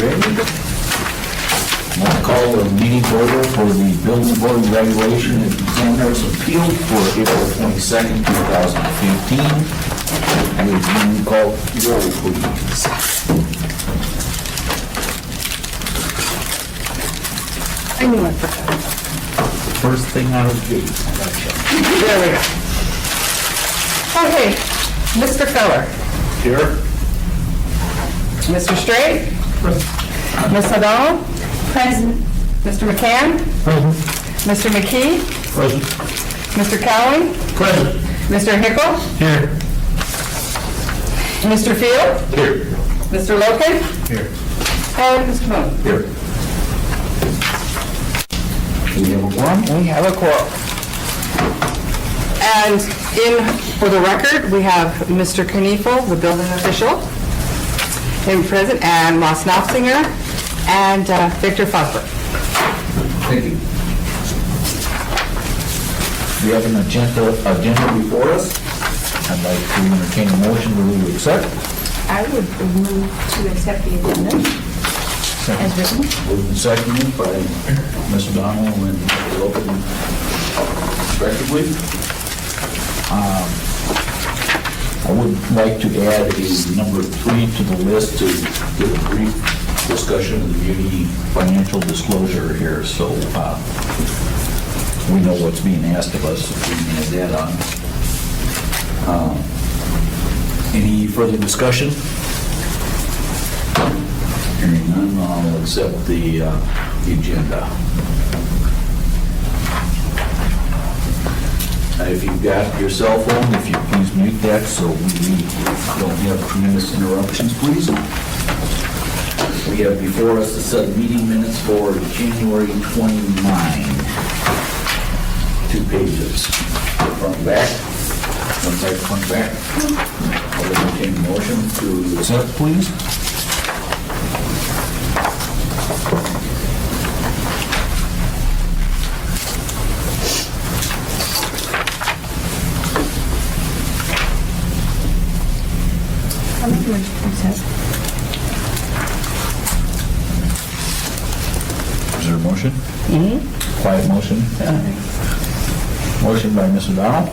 ready? I'll call the meeting order for the Building Board Evaluation and Examiners Appeal for April 22nd, 2015. Would you call roll, please? I knew I forgot. First thing out of the gate. There we go. Okay, Mr. Feller. Here. Mr. Straight. Ms. O'Donnell. Present. Mr. McCann. Present. Mr. McKee. Present. Mr. Cowling. Present. Mr. Hickle. Here. Mr. Field. Here. Mr. Loken. Here. And Mr. Moon. Here. We have a quorum? We have a quorum. And for the record, we have Mr. Kniefel, the building official, in present, and Ross Knopfinger, and Victor Fosler. Thank you. We have an agenda before us. I'd like to entertain a motion to accept. I would move to accept the agenda as written. Moved and seconded by Ms. O'Donnell and Mr. Logan, respectively. I would like to add a number 3 to the list to give a brief discussion of the Beauty financial disclosure here, so we know what's being asked of us, if we can add that on. Any further discussion? Hearing none, I'll accept the agenda. If you've got your cell phone, if you please mute that so we don't have tremendous interruptions, please. We have before us the set of meeting minutes for January 29. 2 pages, front and back, one side front and back. I'll entertain a motion to accept, please. I'll make a motion to accept. Is there a motion? Quiet motion? Motion by Ms. O'Donnell.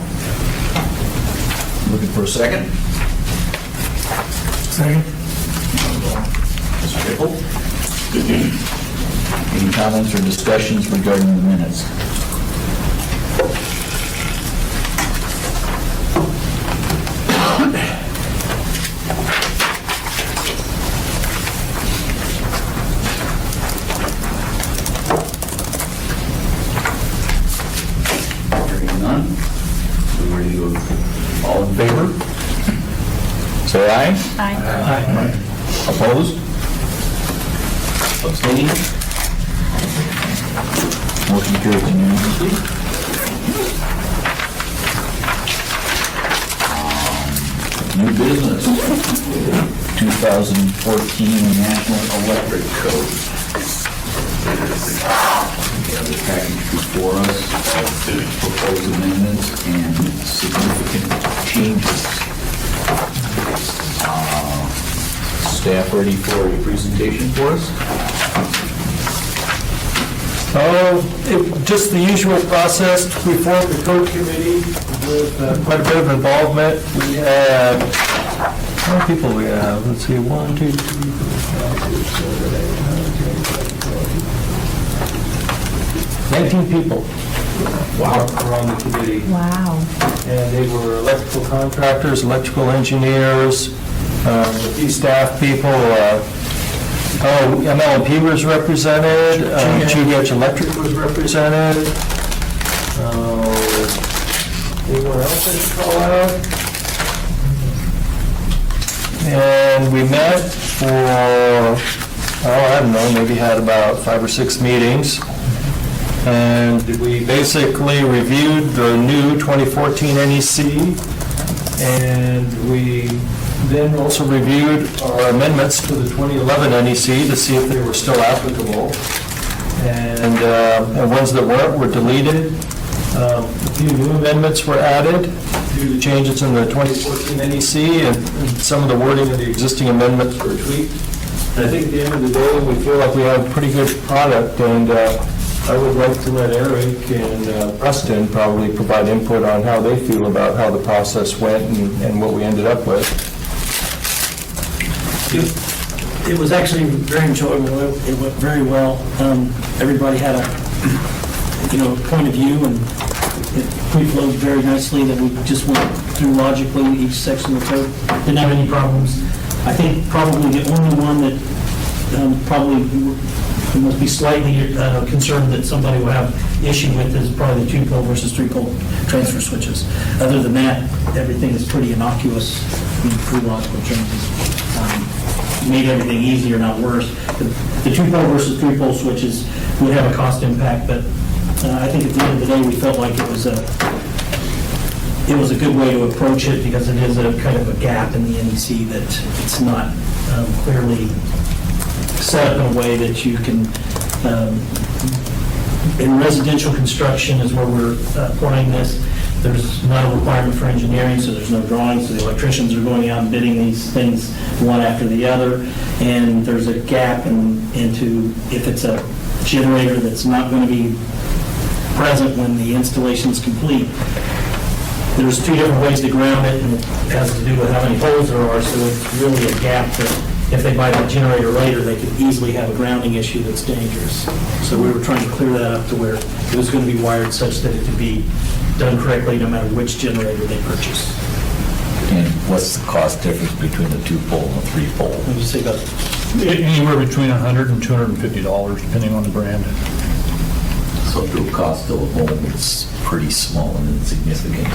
Looking for a second? Second. Mr. Hickle? Any comments or discussions regarding the minutes? Hearing none, we're ready to go. All in favor? Say aye. Aye. Opposed? Abstaining? Motion carries unanimously. New business, 2014 National Electric Code. We have the package before us of proposed amendments and significant changes. Staff ready for a presentation for us? Just the usual process. We formed the code committee with quite a bit of involvement. We had, how many people we have? Let's see, 1, 2, 3, 4, 5, 6, 7, 8, 9, 10, 11, 12, 19 people. Wow. Were on the committee. Wow. And they were electrical contractors, electrical engineers, a few staff people. MLP was represented, GH Electric was represented. Anyone else I should call out? And we met for, I don't know, maybe had about 5 or 6 meetings. And we basically reviewed the new 2014 NEC, and we then also reviewed our amendments to the 2011 NEC to see if they were still applicable. And ones that weren't were deleted. A few new amendments were added due to changes in the 2014 NEC, and some of the wording of the existing amendments were tweaked. I think at the end of the day, we feel like we have a pretty good product, and I would like to let Eric and Preston probably provide input on how they feel about how the process went and what we ended up with. It was actually very enjoyable. It went very well. Everybody had a, point of view, and it free-flowed very nicely, that we just went through logically each section of the code. Didn't have any problems. I think probably the only one that probably must be slightly concerned that somebody will have issue with is probably the 2-pole versus 3-pole transfer switches. Other than that, everything is pretty innocuous in pretty logical changes. Made everything easier, not worse. The 2-pole versus 3-pole switches would have a cost impact, but I think at the end of the day, we felt like it was a good way to approach it, because it is a kind of a gap in the NEC that it's not clearly set up in a way that you can, in residential construction is where we're applying this. There's not a requirement for engineering, so there's no drawings, so the electricians are going out and bidding these things one after the other, and there's a gap into if it's a generator that's not going to be present when the installation is complete. There's 2 different ways to ground it, and it has to do with how many holes there are, so it's really a gap that if they buy that generator later, they could easily have a grounding issue that's dangerous. So we were trying to clear that up to where it was going to be wired such that it could be done correctly no matter which generator they purchase. And what's the cost difference between the 2-pole and the 3-pole? Let me just say about Anywhere between $100 and $250, depending on the brand. So the cost of a home is pretty small and insignificant.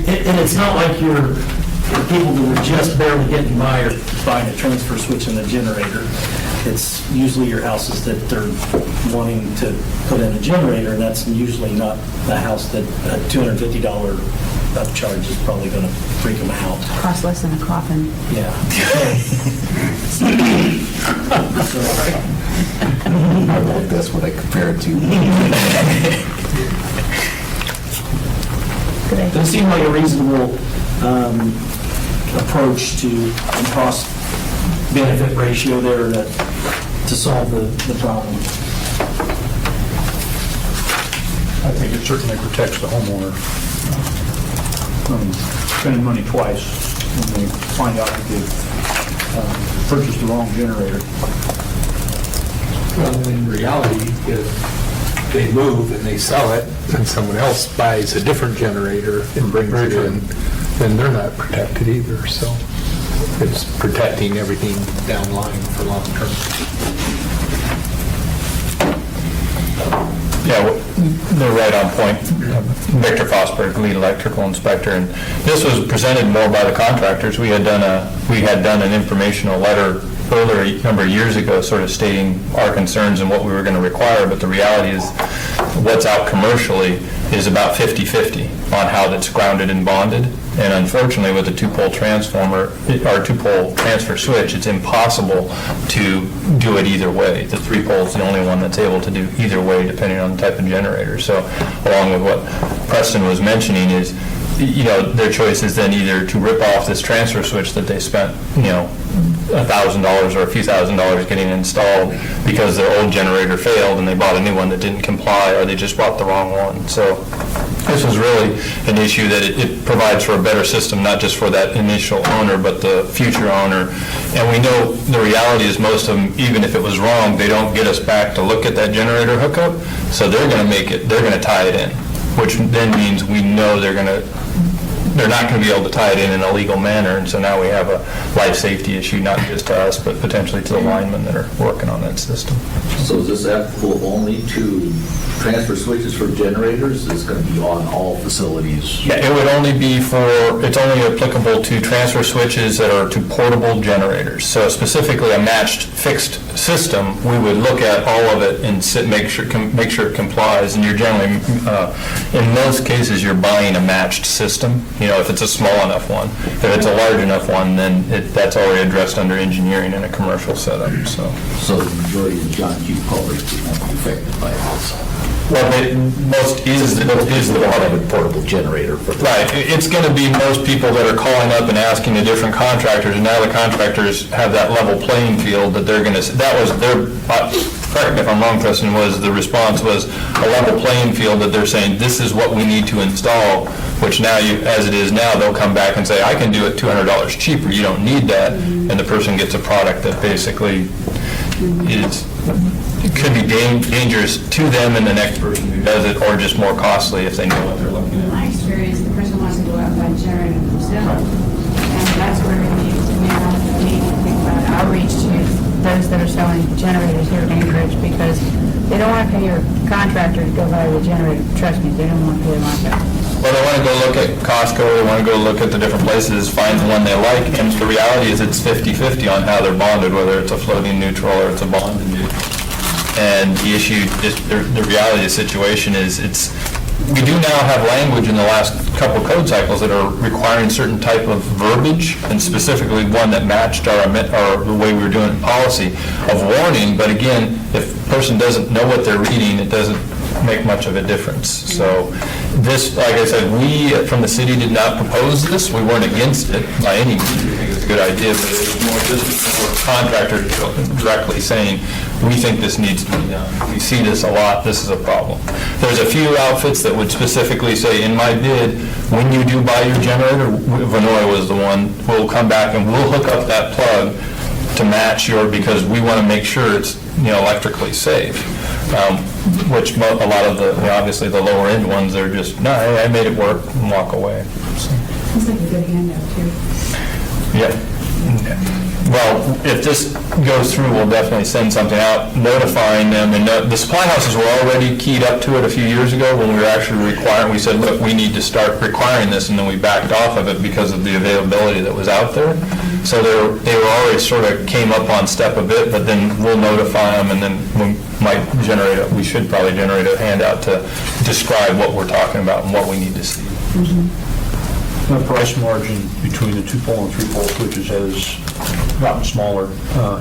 And it's not like you're, the people that are just barely getting by are buying a transfer switch and a generator. It's usually your houses that they're wanting to put in a generator, and that's usually not the house that a $250 upcharge is probably going to freak them out. Cost less than a coffin. Yeah. I don't know if that's what I compare it to. It seemed like a reasonable approach to and cost-benefit ratio there to solve the problem. I think it certainly protects the homeowner from spending money twice when they find out that they've purchased the wrong generator. Well, in reality, if they move and they sell it, and someone else buys a different generator and brings it in, then they're not protected either, so it's protecting everything down the line for long term. Yeah, they're right on point. Victor Fosberg, lead electrical inspector, and this was presented more by the contractors. We had done an informational letter earlier, a number of years ago, sort of stating our concerns and what we were going to require, but the reality is what's out commercially is about 50-50 on how that's grounded and bonded. And unfortunately, with the 2-pole transformer, or 2-pole transfer switch, it's impossible to do it either way. The 3-pole is the only one that's able to do either way, depending on the type of generator. So along with what Preston was mentioning is, their choice is then either to rip off this transfer switch that they spent, $1,000 or a few $1,000s getting installed because their old generator failed and they bought a new one that didn't comply, or they just bought the wrong one. So this was really an issue that it provides for a better system, not just for that initial owner, but the future owner. And we know the reality is most of them, even if it was wrong, they don't get us back to look at that generator hookup. So they're going to tie it in, which then means we know they're not going to be able to tie it in a legal manner, and so now we have a life safety issue, not just to us, but potentially to the linemen that are working on that system. So is this applicable only to transfer switches for generators? Is it going to be on all facilities? Yeah, it would only be it's only applicable to transfer switches that are to portable generators. So specifically a matched fixed system, we would look at all of it and make sure it complies, and you're generally, in most cases, you're buying a matched system, if it's a small enough one. If it's a large enough one, then that's already addressed under engineering in a commercial setup, so. So the majority of John G. culverts won't be affected by this. Well, most is the Portable generator for the... Right, it's going to be most people that are calling up and asking the different contractors, and now the contractors have that level playing field that they're going to, that was their, correct me if I'm wrong, Preston, the response was a level playing field that they're saying, this is what we need to install, which now, as it is now, they'll come back and say, I can do it $200 cheaper, you don't need that, and the person gets a product that basically it could be dangerous to them and the next person who does it, or just more costly if they know what they're looking In at. my experience, the person wants to go out and buy a generator themselves, and that's where we need to think about outreach to those that are selling generators here in Anchorage, because they don't want to pay your contractor to go buy the generator. Trust me, they don't want to pay them like that. Well, they want to go look at Costco, they want to go look at the different places, find the one they like, and the reality is it's 50-50 on how they're bonded, whether it's a floating neutral or it's a bonded neutral. And the issue, the reality of the situation is we do now have language in the last couple code cycles that are requiring certain type of verbiage, and specifically one that matched the way we were doing policy of warning, but again, if the person doesn't know what they're reading, it doesn't make much of a difference. So this, like I said, we from the city did not propose this. We weren't against it by any means. We think it's a good idea, but it was more just contractors directly saying, we think this needs to be done. We see this a lot. This is a problem. There's a few outfits that would specifically say, in my bid, when you do buy your generator, Vinoy was the one, we'll come back and we'll hook up that plug to match because we want to make sure it's electrically safe. Which a lot of obviously the lower end ones, they're just, no, I made it work and walk away. So. It's like a good handout, too. Yeah. Well, if this goes through, we'll definitely send something out notifying them. And the supply houses were already keyed up to it a few years ago when we were actually requiring, we said, look, we need to start requiring this, and then we backed off of it because of the availability that was out there. So they were already sort of came up on step a bit, but then we'll notify them, and then we should probably generate a handout to describe what we're talking about and what we need to see. The price margin between the 2-pole and 3-pole switches has gotten smaller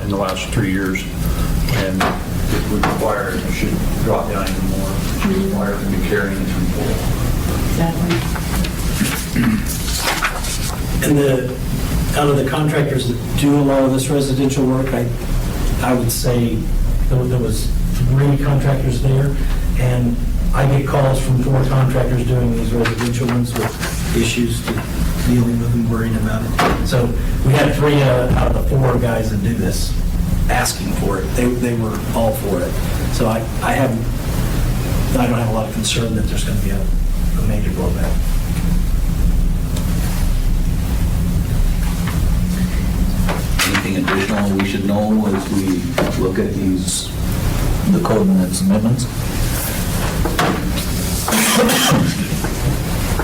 in the last 3 years, and it would require, it should drop down even more. It should require to be carrying a 3-pole. Exactly. And out of the contractors that do a lot of this residential work, I would say there was 3 contractors there, and I get calls from 4 contractors doing these residential ones with issues, dealing with and worrying about it. So we had 3 out of the 4 guys that do this asking for it. They were all for it. So I don't have a lot of concern that there's going to be a major blowback. Anything additional we should know as we look at the code and its amendments?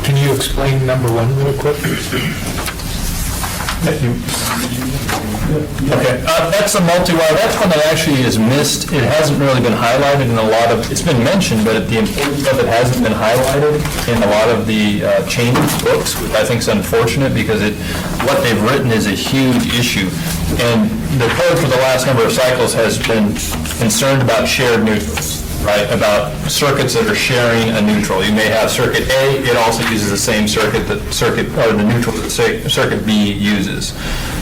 Can you explain number 1 real quick? Okay, that's a multi-wire, that's one that actually is missed. It hasn't really been highlighted in a lot of, it's been mentioned, but the importance of it hasn't been highlighted in a lot of the changes books, which I think is unfortunate because what they've written is a huge issue. And the code for the last number of cycles has been concerned about shared neutrals, right? About circuits that are sharing a neutral. You may have circuit A, it also uses the same circuit the neutral that circuit B uses.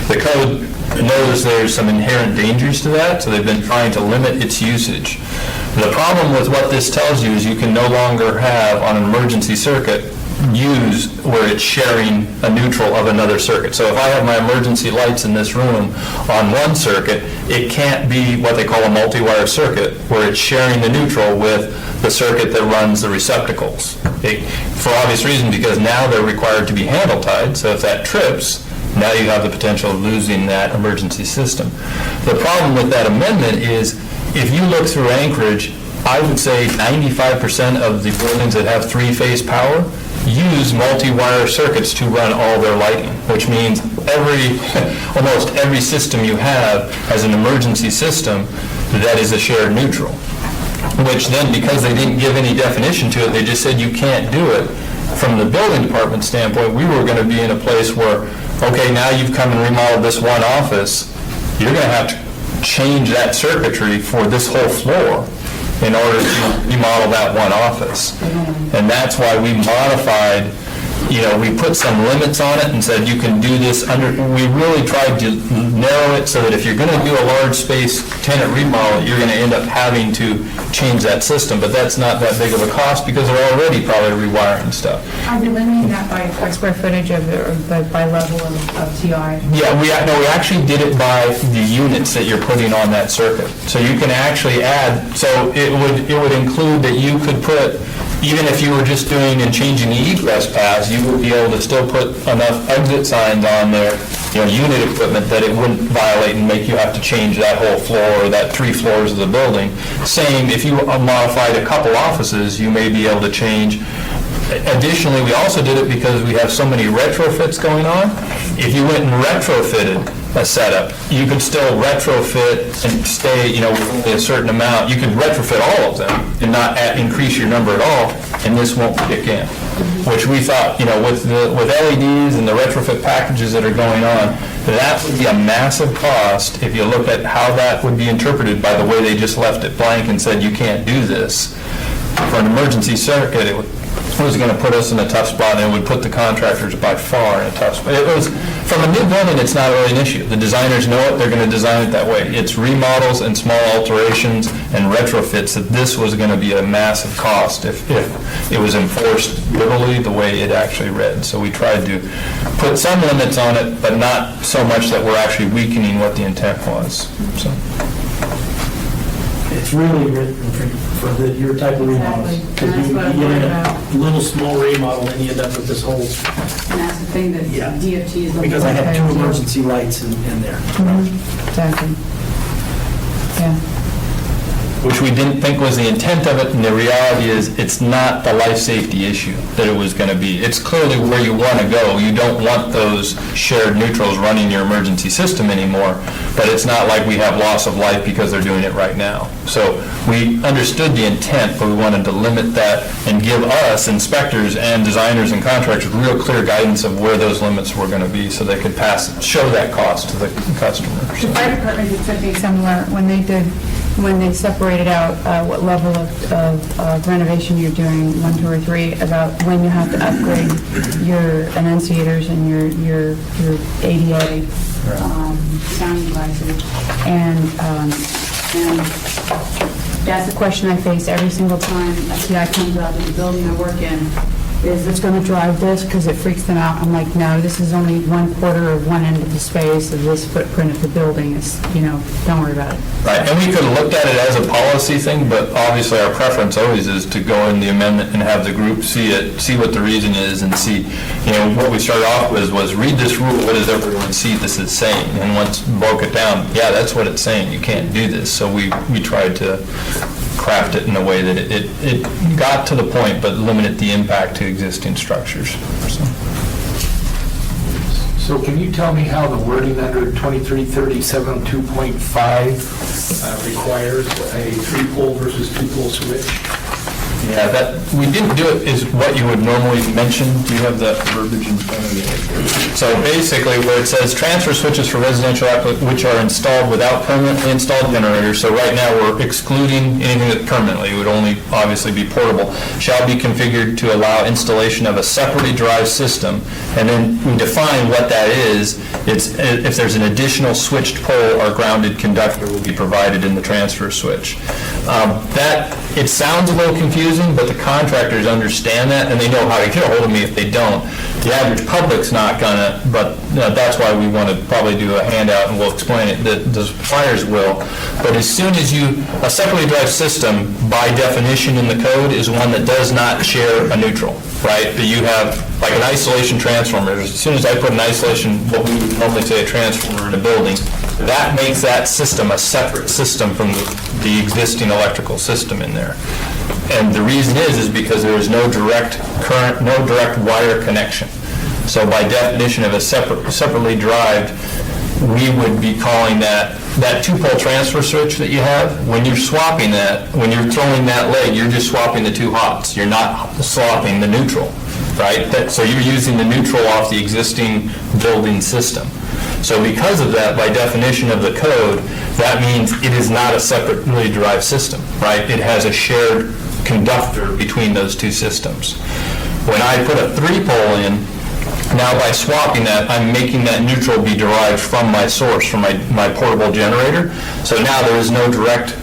The code knows there's some inherent dangers to that, so they've been trying to limit its usage. The problem with what this tells you is you can no longer have on an emergency circuit use where it's sharing a neutral of another circuit. So if I have my emergency lights in this room on one circuit, it can't be what they call a multi-wire circuit where it's sharing the neutral with the circuit that runs the receptacles. For obvious reason, because now they're required to be handle tied, so if that trips, now you have the potential of losing that emergency system. The problem with that amendment is if you look through Anchorage, I would say 95% of the buildings that have 3-phase power use multi-wire circuits to run all their lighting, which means almost every system you have has an emergency system that is a shared neutral. Which then, because they didn't give any definition to it, they just said you can't do it. From the building department standpoint, we were going to be in a place where, okay, now you've come and remodeled this one office, you're going to have to change that circuitry for this whole floor in order to remodel that one office. And that's why we modified, we put some limits on it and said you can do this we really tried to narrow it so that if you're going to do a large space tenant remodel, you're going to end up having to change that system, but that's not that big of a cost because they're already probably rewiring stuff. Are we limiting that by square footage or by level of TI? Yeah, we actually did it by the units that you're putting on that circuit. So you can actually add, so it would include that you could put, even if you were just doing and changing the egress paths, you would be able to still put enough exit signs on there, unit equipment, that it wouldn't violate and make you have to change that whole floor or that 3 floors of the building. Same, if you modified a couple offices, you may be able to change. Additionally, we also did it because we have so many retrofits going on. If you went and retrofitted a setup, you could still retrofit and stay, with a certain amount. You could retrofit all of them and not increase your number at all, and this won't kick in. Which we thought, with LEDs and the retrofit packages that are going on, that would be a massive cost if you look at how that would be interpreted by the way they just left it blank and said you can't do this. For an emergency circuit, it was going to put us in a tough spot, and it would put the contractors by far in a tough spot. It was, from a new building, it's not really an issue. The designers know it, they're going to design it that way. It's remodels and small alterations and retrofits that this was going to be a massive cost if it was enforced literally the way it actually read. So we tried to put some limits on it, but not so much that we're actually weakening what the intent was. So. It's really written for your type of remodels. Exactly. Because you And that's what I'm get worried in about. a little small remodel, and you end up with this whole, And that's the thing that Yeah. DOT is looking for. because I have 2 emergency lights in there. Exactly. Yeah. Which we didn't think was the intent of it, and the reality is, it's not the life safety issue that it was going to be. It's clearly where you want to go. You don't want those shared neutrals running your emergency system anymore, but it's not like we have loss of life because they're doing it right now. So we understood the intent, but we wanted to limit that and give us, inspectors and designers and contractors, real clear guidance of where those limits were going to be so they could show that cost to the customer. The fire department did something similar when they separated out what level of renovation you're doing, 1, 2, or 3, about when you have to upgrade your enunciators and your ADA sound devices. And that's the question I face every single time a TI comes out in the building I work in. Is this going to drive this? Because it freaks them out. I'm like, no, this is only 1/4 of one end of the space of this footprint of the building. It's, don't worry about it. Right, and we could have looked at it as a policy thing, but obviously our preference always is to go in the amendment and have the group see it, see what the reason is, and see, what we started off with was read this rule, what does everyone see this is saying? And once broke it down, yeah, that's what it's saying, you can't do this. So we tried to craft it in a way that it got to the point, but limited the impact to existing structures. So can you tell me how the wording under 2337.2.5 requires a 3-pole versus 2-pole switch? Yeah, that, we didn't do it is what you would normally mention. Do you have that verbiage in front of you? So basically, where it says transfer switches for residential which are installed without permanently installed generators, so right now we're excluding anything that permanently would only obviously be portable, shall be configured to allow installation of a separately derived system. And then we define what that is. It's if there's an additional switched pole or grounded conductor will be provided in the transfer switch. It sounds a little confusing, but the contractors understand that, and they know how to get a hold of me if they don't. The average public's not gonna, but that's why we want to probably do a handout, and we'll explain it, the suppliers will. But as soon as a separately derived system, by definition in the code, is one that does not share a neutral, right? That you have, like an isolation transformer, as soon as I put an isolation, what we would normally say a transformer in a building, that makes that system a separate system from the existing electrical system in there. And the reason is because there is no direct current, no direct wire connection. So by definition of a separately derived, we would be calling that two-pole transfer switch that you have, when you're swapping that, when you're throwing that leg, you're just swapping the two hots. You're not swapping the neutral, right? So you're using the neutral off the existing building system. So because of that, by definition of the code, that means it is not a separately derived system, right? It has a shared conductor between those two systems. When I put a three-pole in, now by swapping that, I'm making that neutral be derived from my source, from my portable generator. So now there is no direct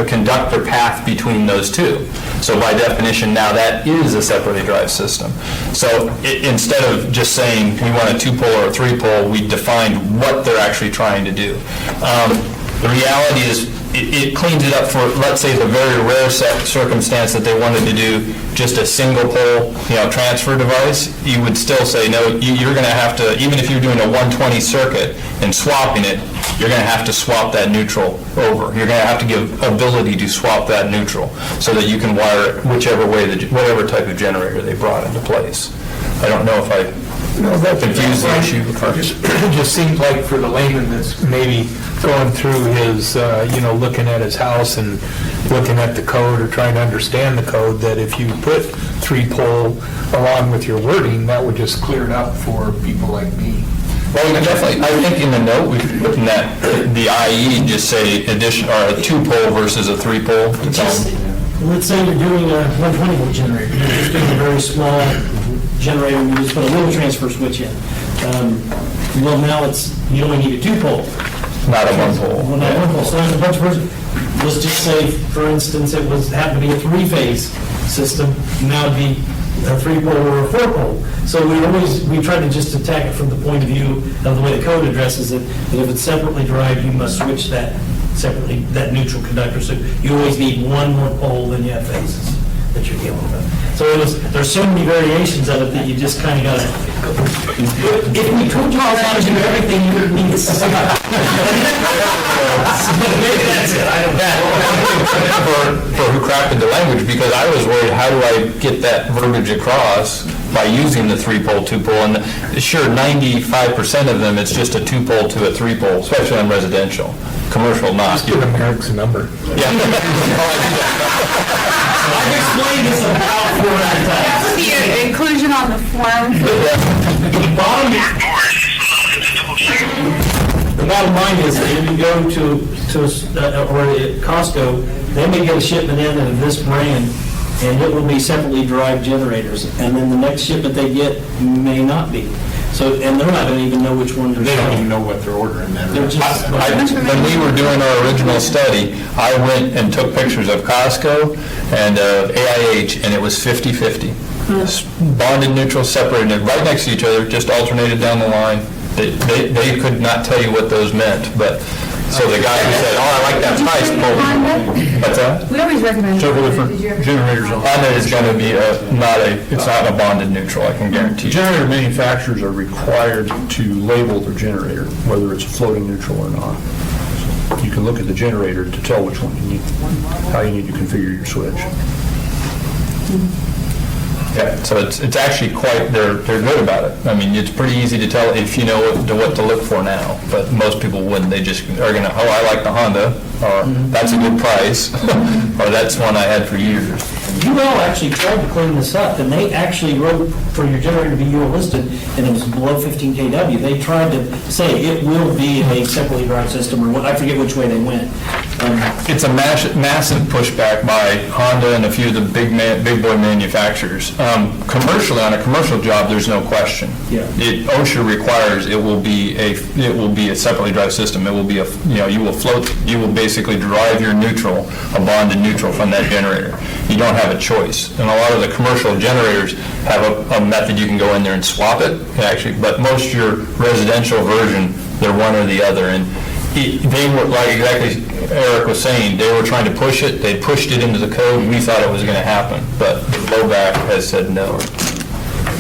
conductor path between those two. So by definition, now that is a separately derived system. So instead of just saying we want a two-pole or a three-pole, we defined what they're actually trying to do. The reality is, it cleans it up for, let's say, the very rare circumstance that they wanted to do just a single pole, transfer device. You would still say, no, you're going to have to, even if you're doing a 120 circuit and swapping it, you're going to have to swap that neutral over. You're going to have to give ability to swap that neutral so that you can wire it whichever way, whatever type of generator they brought into place. I don't know if I confused the issue. It just seems like for the layman that's maybe going through his, looking at his house and looking at the code or trying to understand the code, that if you put three-pole along with your wording, that would just clear it up for people like me. Well, we can definitely, I think in the note, we could put in that, the IE, just say addition, or a two-pole versus a three-pole. Let's say you're doing a 120 volt generator, you're just doing a very small generator, and you just put a little transfer switch in. Well, now you only need a two-pole. Not a one-pole. Well, not one pole, so there's a bunch of let's just say, for instance, it happened to be a three-phase system, now it'd be a three-pole or a four-pole. So we try to just attack it from the point of view of the way the code addresses it, that if it's separately derived, you must switch that separately, that neutral conductor, so you always need one more pole than you have phases that you're dealing with. So there's so many variations of it that you just kind of got to, if we told you how to do everything, you would need to see. Maybe that's it, I don't know. For who crafted the language, because I was worried, how do I get that verbiage across by using the three-pole, two-pole, and sure, 95% of them, it's just a two-pole to a three-pole, especially on residential. Commercial, not. Just give them Eric's number. Yeah. I've explained this about 400 times. The inclusion on the form. The bottom line is that if you go to Costco, they may get a shipment in of this brand, and it will be separately derived generators, and then the next shipment they get may not be. So, and they're not going to even know which one they're They don't selling. even know what they're ordering then. They're just, When we were doing our original study, I went and took pictures of Costco and AIH, and it was 50-50. Bonded, neutral, separated, right next to each other, just alternated down the line. They could not tell you what those meant, but, so the guy who said, oh, I like that price, what's that? We always recommend. Several different generators on Honda is going to be it's not a bonded neutral, I can guarantee you. Generator manufacturers are required to label their generator, whether it's a floating neutral or not. So you can look at the generator to tell which one you need, how you need to configure your switch. Yeah, so it's actually quite, they're good about it. I mean, it's pretty easy to tell if you know what to look for now, but most people wouldn't. They just are gonna, oh, I like the Honda, or that's a good price, or that's one I had for years. UL actually tried to clean this up, and they actually wrote for your generator to be UL listed, and it was below 15 kW. They tried to say it will be a separately derived system, or I forget which way they went. It's a massive pushback by Honda and a few of the big boy manufacturers. Commercially, on a commercial job, there's no question. Yeah. OSHA requires it will be a separately derived system. It will be you will basically derive your neutral, a bonded neutral from that generator. You don't have a choice. And a lot of the commercial generators have a method you can go in there and swap it, actually, but most of your residential version, they're one or the other. And they were, like exactly Eric was saying, they were trying to push it, they pushed it into the code, we thought it was going to happen, but the blowback has said no.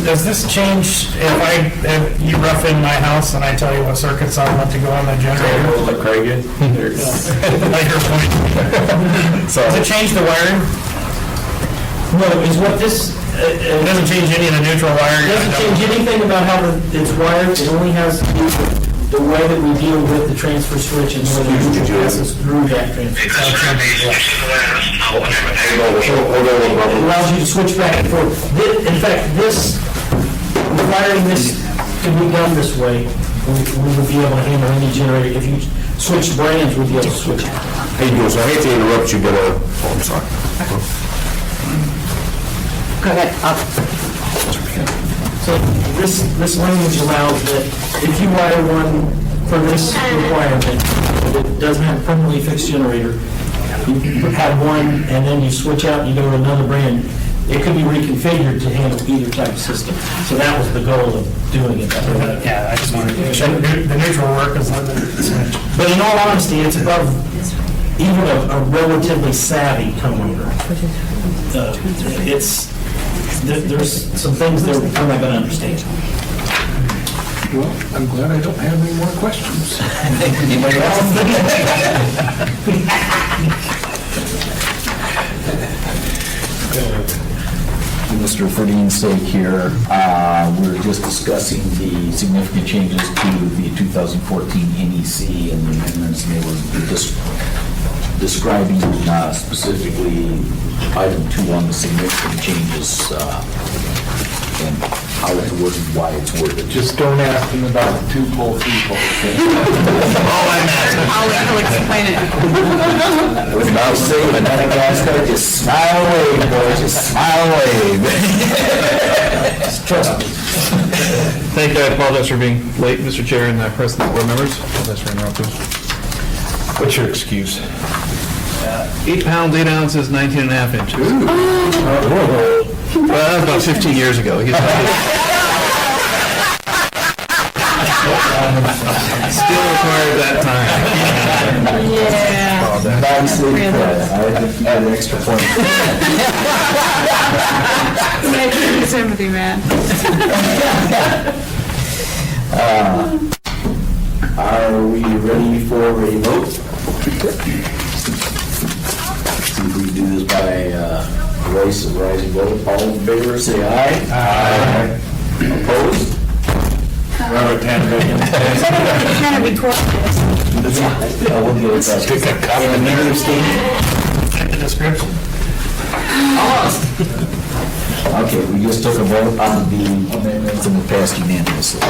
does this change if you rough in my house and I tell you what circuits I want to go on the generator? Like Craig did? Like your point. Does it change the wiring? No, is what this, It doesn't change any of the neutral wiring? it doesn't change anything about how it's wired, it only has to do with the way that we deal with the transfer switch and the way the neutral passes through that transfer. It allows you to switch back and forth. In fact, wiring this can be done this way. We would be able to handle any generator. If you switch brands, we'd be able to switch it. Hey, so I hate to interrupt you, but, oh, I'm sorry. Go ahead. So this language allows that if you wire one for this requirement, but it doesn't have a permanently fixed generator, you have one and then you switch out and you go to another brand, it could be reconfigured to handle either type of system. So that was the goal of doing it that way. Yeah, I just wanted to, the neutral work is limited to switch. But in all honesty, it's above even a relatively savvy homeowner. There's some things they're not going to understand. Well, I'm glad I don't have any more questions. Anybody else? Mr. Ferdinand's sake here, we're just discussing the significant changes to the 2014 NEC and the amendments, and they were describing specifically item 2 on the significant changes and how it's worded, why it's worded. Just don't ask them about the 2-pole, 3-pole. I'll explain it. Without saying Madagascar, just smile away, boy, just smile away. Trust me. Thank you. I apologize for being late, Mr. Chair and President, board members. Apologize for interrupting. What's your excuse? 8 pounds, 8 ounces, 19 and a half inches. Well, that was about 15 years ago. Still required that time. Nicely put. I had an extra point. Sympathy, man. Are we ready for a vote? See if we can do this by voice of rising vote. All in favor, say aye. Aye. Opposed? Robert Tannebaum. Kind of record this. Yeah, we'll get it back. And Mayor Steve? The description. Okay, we just took a vote on the amendments and it passed unanimously.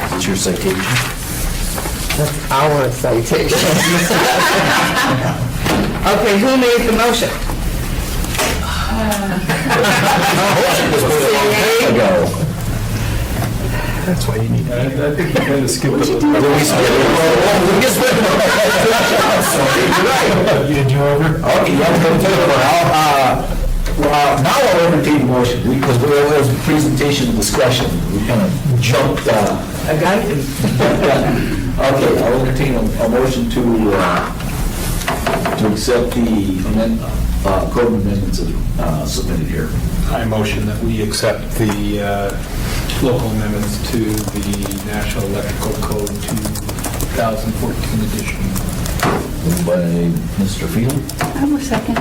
Is this your citation? Our citation. Okay, who made the motion? Ago. That's why you need. I think you kind of skipped it. Did you over? Okay, yeah, we're going to take it over. Now I'll entertain the motion, because there was a presentation and discussion. We kind of jumped. A guy? Okay, I'll entertain a motion to accept the code amendments submitted here. I motion that we accept the local amendments to the National Electrical Code 2014 edition. Moved by Mr. Field, I will second.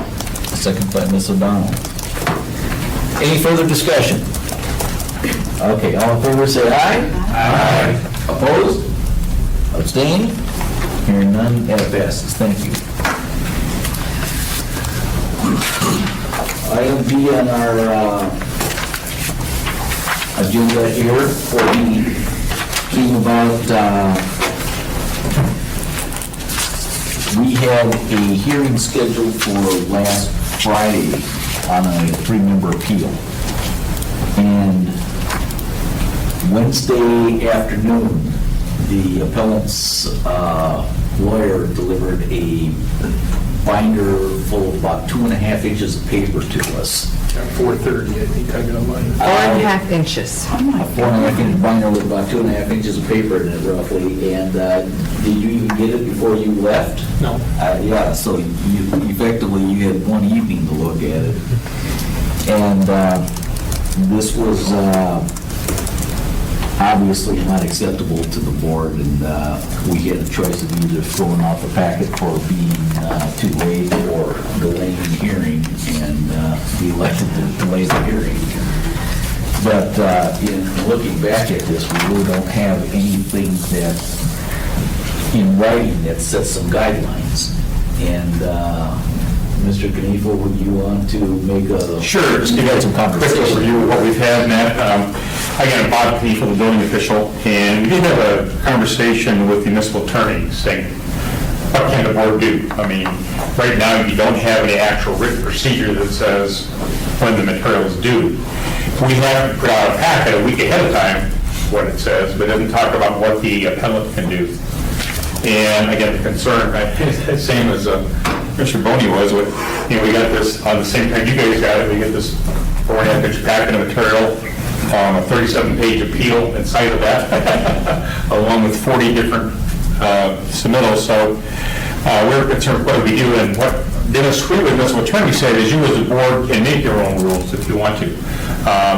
second by Ms. O'Donnell. Any further discussion? Okay, all in favor, say aye. Aye. Opposed? Abstained? Hearing none, that passes. Thank you. Item B on our agenda here for the came about, we had a hearing scheduled for last Friday on a 3-member appeal. And Wednesday afternoon, the appellant's lawyer delivered a binder full of about 2.5 inches of paper to us. 4:30, I think I got mine. 4.5 inches. A 4.5 inch binder with about 2.5 inches of paper in it roughly, and did you even get it before you left? No. Yeah, so you effectively, you had one evening to look at it. And This was obviously not acceptable to the board, and we had a choice of either throwing out the packet for being too late or delaying the hearing, and we elected to delay the hearing. But in looking back at this, we really don't have anything that, in writing, that sets some guidelines. And Mr. Knievel, would you want to make a... Sure, just give you some quick overview of what we've had, Matt. Again, Bob Knievel, the building official, and we did have a conversation with the municipal attorney saying, what can the board do? I mean, right now, you don't have any actual written procedure that says when the material is due. We have to put out a packet a week ahead of time, what it says, but it doesn't talk about what the appellant can do. And again, the concern, same as Mr. Boney was, with, we got this on the same time you guys got it, we get this 4.5-inch packet of material, a 37-page appeal inside of that, along with 40 different submittals. So we're concerned what do we do, and what Dennis Sweet, the municipal attorney, said is you as a board can make your own rules if you want to.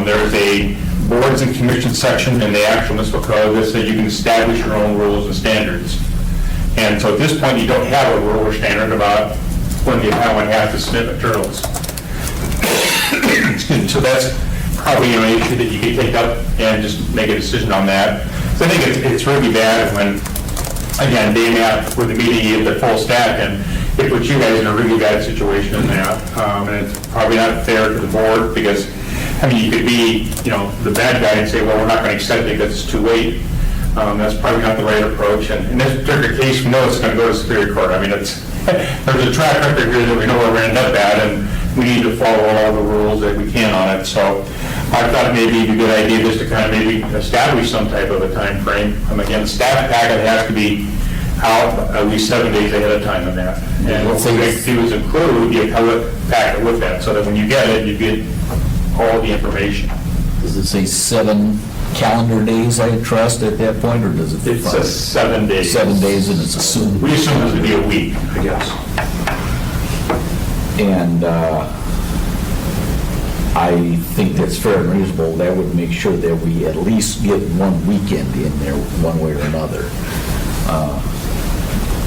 There's a boards and commissions section in the actual municipal code that says you can establish your own rules and standards. And so at this point, you don't have a rule or standard about when the appellant has to submit materials. Excuse me. So that's probably an issue that you could take up and just make a decision on that. So I think it's really bad when, again, day and a half with the meeting, you have the full stack, and it puts you guys in a really bad situation in that. And it's probably not fair to the board because, I mean, you could be, the bad guy and say, well, we're not going to accept it because it's too late. That's probably not the right approach. And in this particular case, we know it's going to go to Superior Court. I mean, there's a track record here that we know where we're going to end up at, and we need to follow all the rules that we can on it. So I thought maybe it'd be a good idea just to kind of maybe establish some type of a time frame. Again, the staff packet has to be out at least 7 days ahead of time on that. And what we like to do is include the appellate packet with that, so that when you get it, you get all the information. Does it say 7 calendar days, I trust, at that point, or does it? It says 7 days. 7 days, and it's assumed. We assume it to be a week, I guess. And I think that's fair and reasonable. That would make sure that we at least get one weekend in there, one way or another.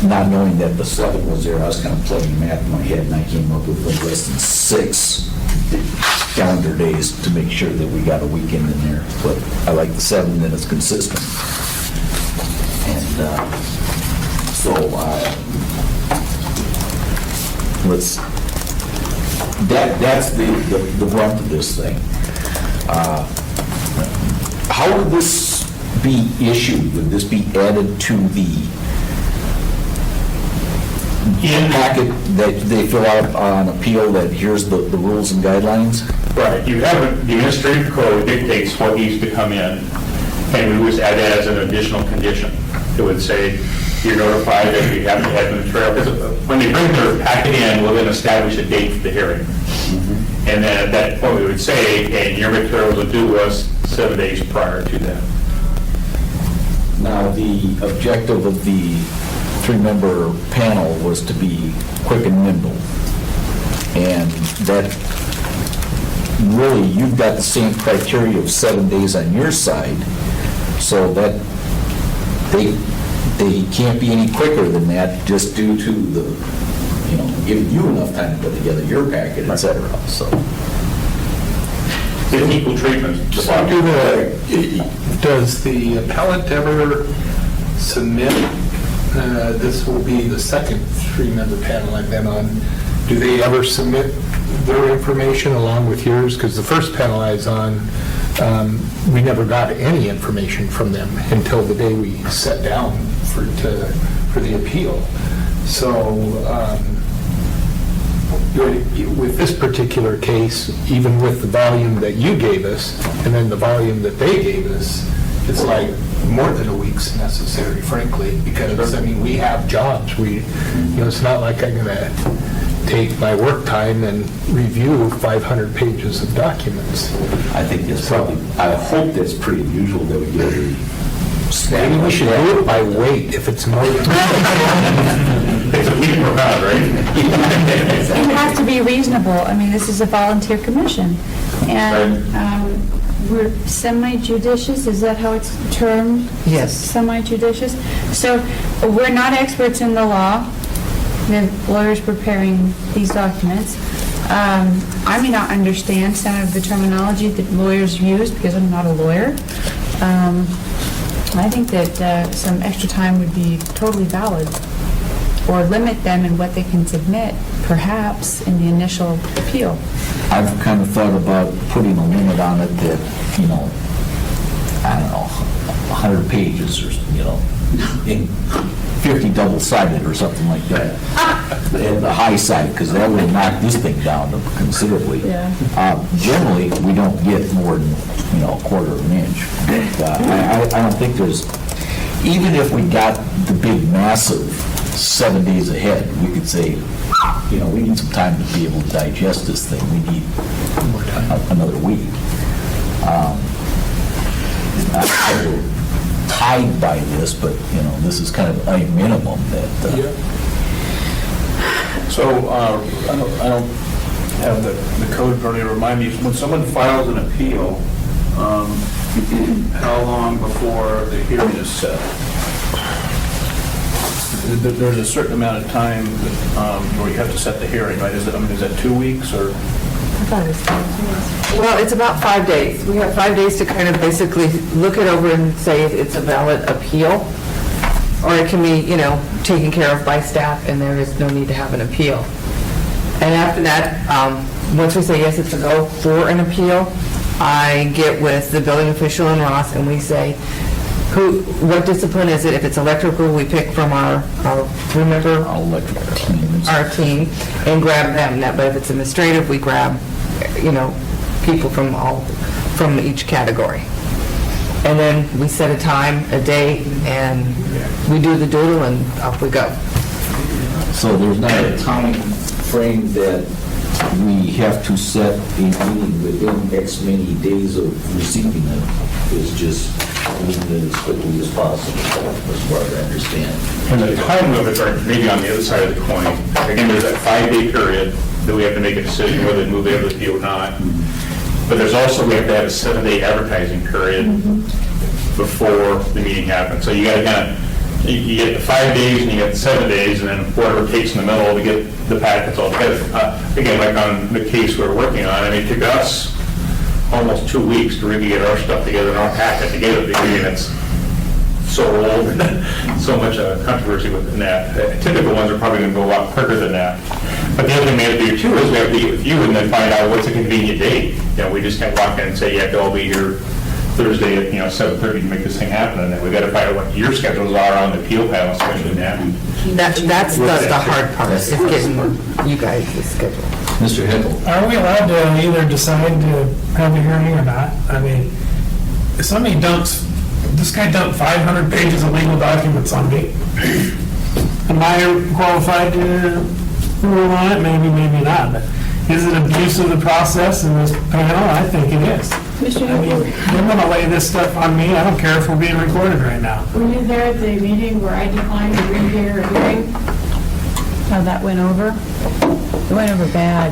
Not knowing that the 7 was there, I was kind of playing math in my head, and I came up with less than 6 calendar days to make sure that we got a weekend in there. But I like the 7, that it's consistent. And so that's the brunt of this thing. How would this be issued? Would this be added to the packet that they fill out on appeal, that here's the rules and guidelines? Right. You have the administrative code dictates what needs to come in, and we would add that as an additional condition. It would say you're notified that you have to have the material. Because when they bring their packet in, we'll then establish a date for the hearing. And then at that point, we would say, and your materials will due us 7 days prior to that. Now, the objective of the 3-member panel was to be quick and nimble. And that, really, you've got the same criteria of 7 days on your side, so that they can't be any quicker than that, just due to the, giving you enough time to put together your packet, et cetera, so. It's equal treatment. Does the appellant ever submit, this will be the second 3-member panel I've been on, do they ever submit their information along with yours? Because the first panel I was on, we never got any information from them until the day we sat down for the appeal. So with this particular case, even with the volume that you gave us and then the volume that they gave us, it's like more than a week's necessary, frankly, because, we have jobs. It's not like I'm going to take my work time and review 500 pages of documents. I think that's probably, I hope that's pretty unusual that we get a stack. Maybe we should do it by weight if it's more than... It's a week per pound, right? You have to be reasonable. This is a volunteer commission. And we're semi-judicious, is that how it's termed? Yes. Semi-judicious. So we're not experts in the law. We have lawyers preparing these documents. I may not understand some of the terminology that lawyers use because I'm not a lawyer. I think that some extra time would be totally valid, or limit them in what they can submit, perhaps, in the initial appeal. I've kind of thought about putting a limit on it that, I don't know, 100 pages or, in 50 double-sided or something like that. And the high side, because that will knock this thing down considerably. Yeah. Generally, we don't get more than, a quarter of an inch. But I don't think there's, even if we got the big massive 7 days ahead, we could say, we need some time to be able to digest this thing. We need more time, another week. I'm tied by this, but, this is kind of a minimum that... So, I don't have the code in front of me. Remind me, when someone files an appeal, how long before the hearing is set? There's a certain amount of time where you have to set the hearing, right? Is that 2 weeks or? Well, it's about 5 days. We have 5 days to kind of basically look it over and say if it's a valid appeal, or it can be, taken care of by staff and there is no need to have an appeal. And after that, once we say yes, it's a go for an appeal, I get with the building official and Ross and we say, what discipline is it? If it's electrical, we pick from our three-member electrical teams. our team and grab them. But if it's administrative, we grab, people from each category. And then we set a time, a date, and we do the doodle and off we go. So there's not a time frame that we have to set a meeting within X many days of receiving it. It's just moving it as quickly as possible, as far as I understand. And the time limits are maybe on the other side of the coin. Again, there's that 5-day period that we have to make a decision whether to move the appeal or not. But there's also, we have to have a 7-day advertising period before the meeting happens. So you got to kind of, you get the 5 days and you get the 7 days, and then whatever it takes in the middle to get the packets all together. Again, like on the case we're working on, it took us almost 2 weeks to really get our stuff together and our packet together. It's so old and so much controversy within that. Typical ones are probably going to go a lot quicker than that. But the other thing we have to do too is we have to get with you and then find out what's a convenient date. We just can't walk in and say you have to all be here Thursday at 7:30 to make this thing happen, and then we got to find out what your schedules are on the appeal panel, especially now. That's the hard part, is getting you guys the schedule. Mr. Hickle. Are we allowed to either decide to have a hearing or not? If somebody this guy dumped 500 pages of legal documents on me. Am I qualified to rule on it? Maybe, maybe not. But is it abuse of the process in this panel? I think it is. They're going to lay this stuff on me. I don't care if we're being recorded right now. Were you there at the meeting where I declined to rehear a hearing? How that went over? It went over bad.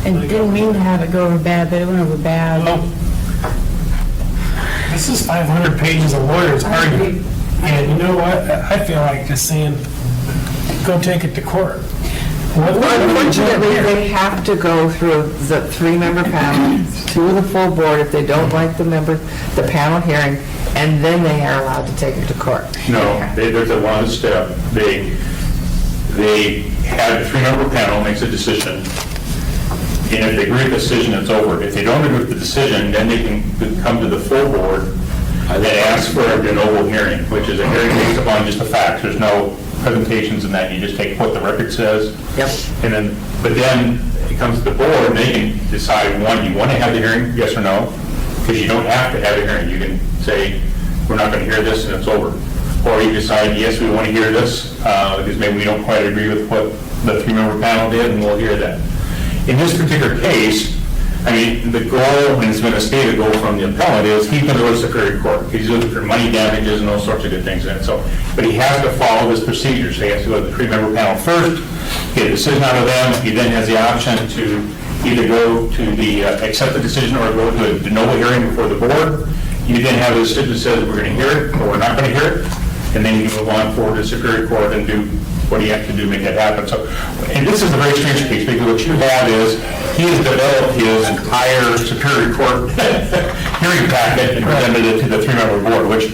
And didn't mean to have it go over bad, but it went over bad. Well, this is 500 pages of lawyers arguing. And you know what? I feel like just saying, go take it to court. Unfortunately, they have to go through the three-member panel, to the full board if they don't like the panel hearing, and then they are allowed to take it to court. No, there's a one step. They have the 3-member panel makes a decision, and if they agree with the decision, it's over. If they don't agree with the decision, then they can come to the full board and ask for a de novo hearing, which is a hearing based upon just the facts. There's no presentations in that. You just take what the record says. Yep. But then it comes to the board, and they can decide, one, you want to have the hearing, yes or no? Because you don't have to have a hearing. You can say, we're not going to hear this, and it's over. Or you decide, yes, we want to hear this, because maybe we don't quite agree with what the 3-member panel did, and we'll hear that. In this particular case, the goal, and it's been a stated goal from the appellant, is he's going to go to Superior Court. He's looking for money damages and all sorts of good things in it. But he has to follow this procedure. So he has to go to the 3-member panel first, get a decision out of them. He then has the option to either go to the, accept the decision or go to a de novo hearing before the board. You then have a decision that says we're going to hear it or we're not going to hear it, and then you move on forward to Superior Court and do what you have to do to make that happen. So, and this is a very strange case, because what you have is, he has developed his entire Superior Court hearing packet and presented it to the three-member board, which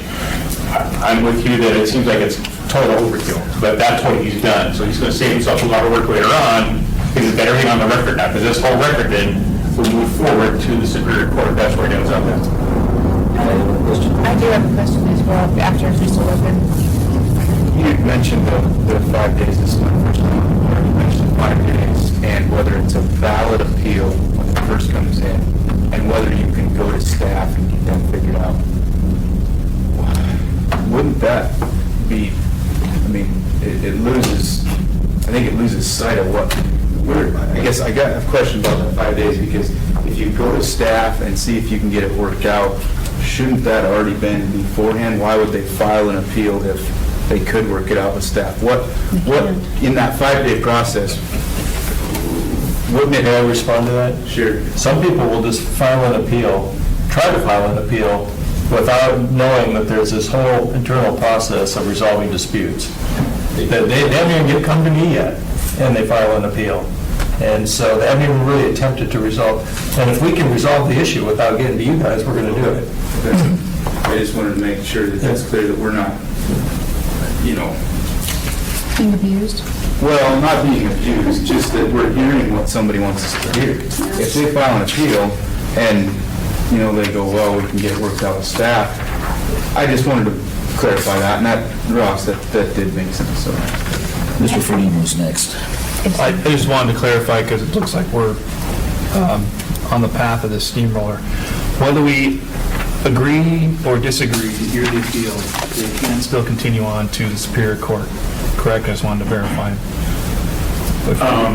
I'm with you that it seems like it's total overkill, but that's what he's done. So he's going to save himself a lot of work later on, because he's got everything on the record now, because this whole record then will move forward to the Superior Court. That's where it ends up at. I do have a question as well, after Mr. Logan. You mentioned the 5 days, this is my first time, you mentioned 5 days, and whether it's a valid appeal when it first comes in, and whether you can go to staff and get that figured out. Wouldn't that be, I mean, it loses, I think it loses sight of what, I guess I got a question about that 5 days, because if you go to staff and see if you can get it worked out, shouldn't that already been beforehand? Why would they file an appeal if they could work it out with staff? What in that 5-day process, wouldn't it? May I respond to that? Sure. Some people will just file an appeal, try to file an appeal, without knowing that there's this whole internal process of resolving disputes. They haven't even come to me yet, and they file an appeal. And so they haven't even really attempted to resolve. And if we can resolve the issue without getting to you guys, we're going to do it. I just wanted to make sure that that's clear, that we're not, you know, Being abused? well, not being abused, just that we're hearing what somebody wants us to hear. If they file an appeal and, you know, they go, well, we can get it worked out with staff, I just wanted to clarify that, and that, Ross, that did make sense, so. Mr. Fredino's next. I just wanted to clarify, because it looks like we're on the path of this steamroller. Whether we agree or disagree to hear the appeal, they can still continue on to the Superior Court, correct? I just wanted to verify.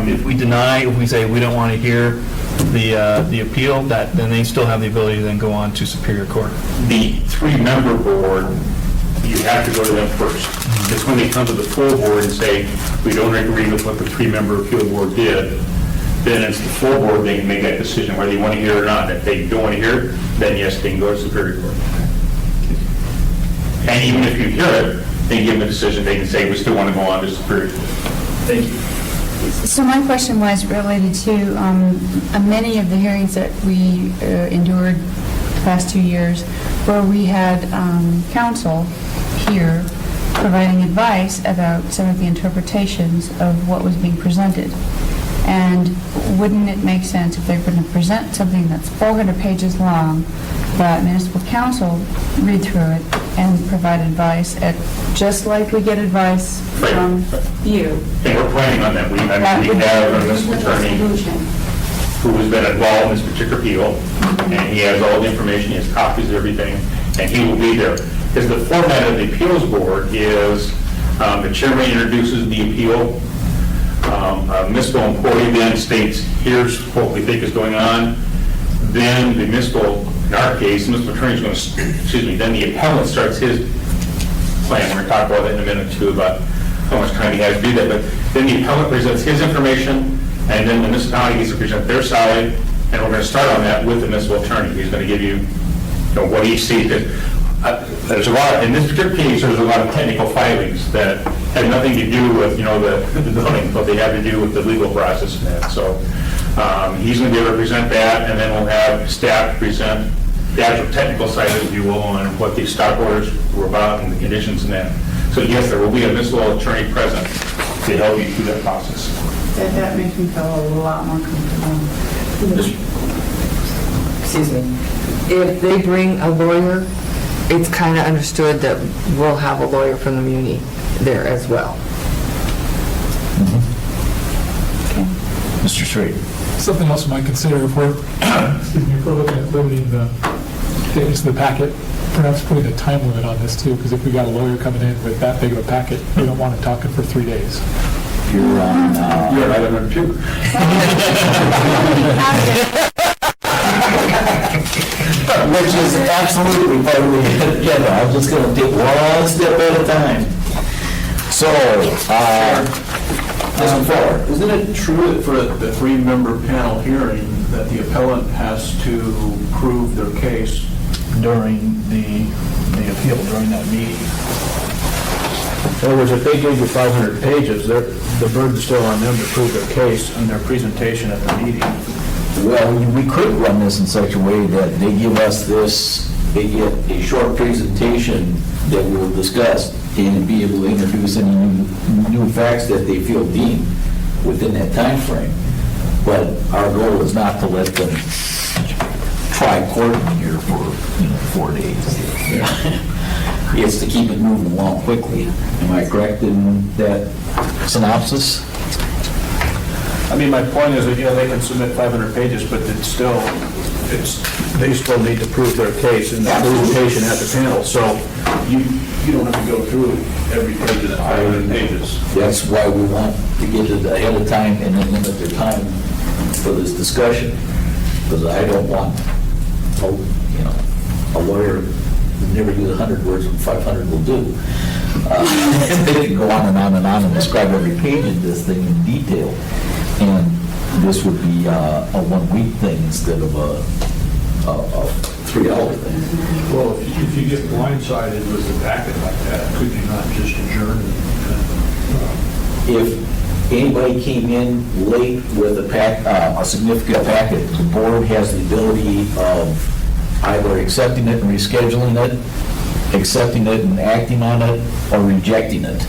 If we deny, if we say we don't want to hear the appeal, then they still have the ability to then go on to Superior Court. The three-member board, you have to go to them first. It's when they come to the full board and say, we don't agree with what the three-member appeal board did, then it's the full board, they can make that decision whether you want to hear it or not. If they don't want to hear it, then yes, they can go to Superior Court. And even if you hear it, they give them a decision, they can say, we still want to go on to Superior Court. Thank you. So my question was related to many of the hearings that we endured the past 2 years, where we had counsel here providing advice about some of the interpretations of what was being presented. And wouldn't it make sense if they're going to present something that's 400 pages long, that municipal council read through it and provide advice, just like we get advice from you? And we're planning on that. We have a municipal attorney who has been involved in this particular appeal, and he has all the information, he has copies of everything, and he will be there. Because the format of the appeals board is the chairman introduces the appeal, a municipal employee then states, here's what we think is going on, then the municipal, in our case, the municipal attorney is going to, then the appellant starts his plan. We're going to talk about that in a minute too, about how much time he has to do that, but then the appellant presents his information, and then the municipality needs to present their side, and we're going to start on that with the municipal attorney. He's going to give you, what he sees. There's a lot, in this particular case, there's a lot of technical filings that have nothing to do with, the building, but they have to do with the legal process and that. So he's going to be able to present that, and then we'll have staff present the actual technical side, if you will, on what these stop orders were about and the conditions and that. So yes, there will be a municipal attorney present to help you through that process. That makes me feel a lot more comfortable. Excuse me. If they bring a lawyer, it's kind of understood that we'll have a lawyer from the muni there as well. Mr. Schrader. Something else we might consider if we're, if we're looking at limiting the things in the packet, perhaps putting a time limit on this too, because if we got a lawyer coming in with that big of a packet, we don't want to talk it for 3 days. You're on, You're item number 2. which is absolutely part of the agenda. I'm just going to take one step at a time. So, Mr. Fuller? Isn't it true that for the three-member panel hearing, that the appellant has to prove their case during the appeal, during that meeting? In other words, if they gave you 500 pages, the burden's still on them to prove their case in their presentation at the meeting. Well, we could run this in such a way that they give us this, they get a short presentation that we'll discuss and be able to introduce any new facts that they feel deemed within that time frame. But our goal is not to let them try court here for, 4 days. It's to keep it moving along quickly. Am I correct in that synopsis? I mean, my point is that, they can submit 500 pages, but they still need to prove their case in the presentation at the panel. So you don't have to go through every page of that 500 pages. That's why we want to get it ahead of time and then limit their time for this discussion. Because I don't want, a lawyer who never use 100 words when 500 will do. They can go on and describe every page of this thing in detail. And this would be a 1 week thing instead of a 3-hour thing. Well, if you get blindsided with a packet like that, could you not just adjourn? If anybody came in late with a significant packet, the board has the ability of either accepting it and rescheduling it, accepting it and acting on it, or rejecting it.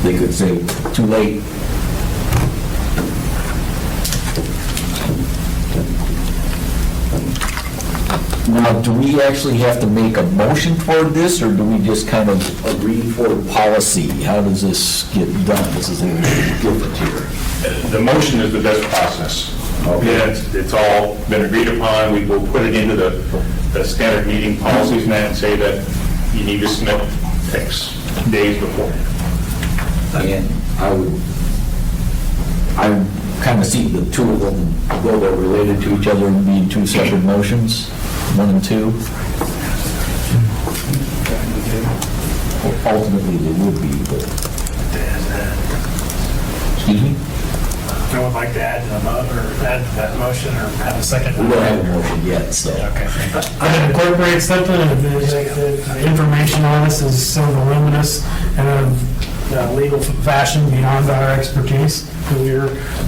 They could say, too late. Now, do we actually have to make a motion for this, or do we just kind of agree for policy? How does this get done? This is a little different here. The motion is the best process. Okay. Yeah, it's all been agreed upon. We will put it into the standard meeting policies now and say that you need to submit X days before. And I kind of see the two of them, though they're related to each other, and being two separate motions, 1 and 2. Ultimately, they would be, but. Excuse me? I would like to add to that motion or have a second. We don't have a motion yet, so. I'd incorporate something, if the information on this is so voluminous and of legal fashion beyond our expertise, that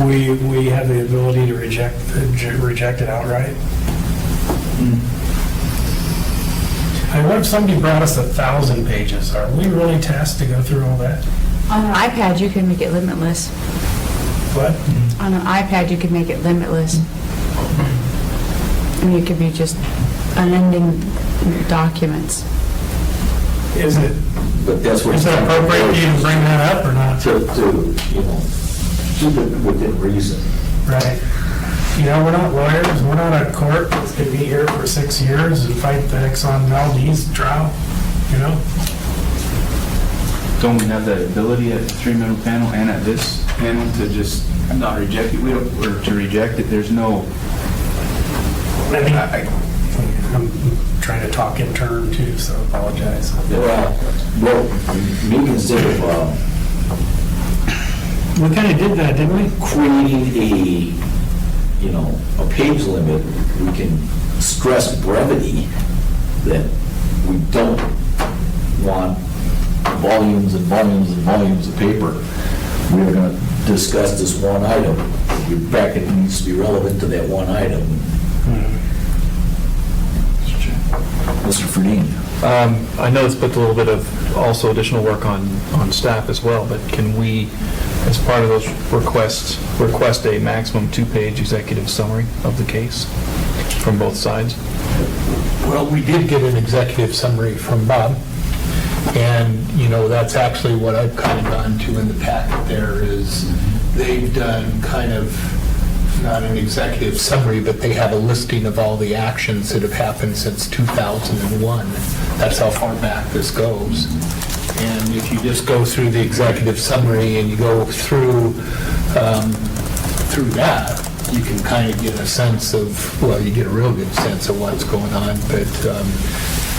we have the ability to reject it outright. I what if somebody brought us 1,000 pages? Are we really tasked to go through all that? On an iPad, you can make it limitless. What? On an iPad, you can make it limitless. And it could be just unending documents. Is it appropriate for you to bring that up or not? To keep it within reason. Right. We're not lawyers, we're not a court that's going to be here for 6 years and fight the Exxon Valdez trial, Don't we have that ability at the three-member panel and at this panel to just not reject it? Or to reject it, there's no... I'm trying to talk in turn too, so I apologize. Well, we consider We kind of did that, didn't we? creating a page limit. We can stress brevity, that we don't want volumes and volumes and volumes of paper. We are going to discuss this one item. Your packet needs to be relevant to that one item. Mr. Ferdine. I know this puts a little bit of also additional work on staff as well, but can we, as part of those requests, request a maximum 2-page executive summary of the case from both sides? Well, we did get an executive summary from Bob, and, that's actually what I've kind of gone to in the packet there is they've done kind of, not an executive summary, but they have a listing of all the actions that have happened since 2001. That's how far back this goes. And if you just go through the executive summary and you go through that, you can kind of get a sense of, well, you get a real good sense of what's going on, but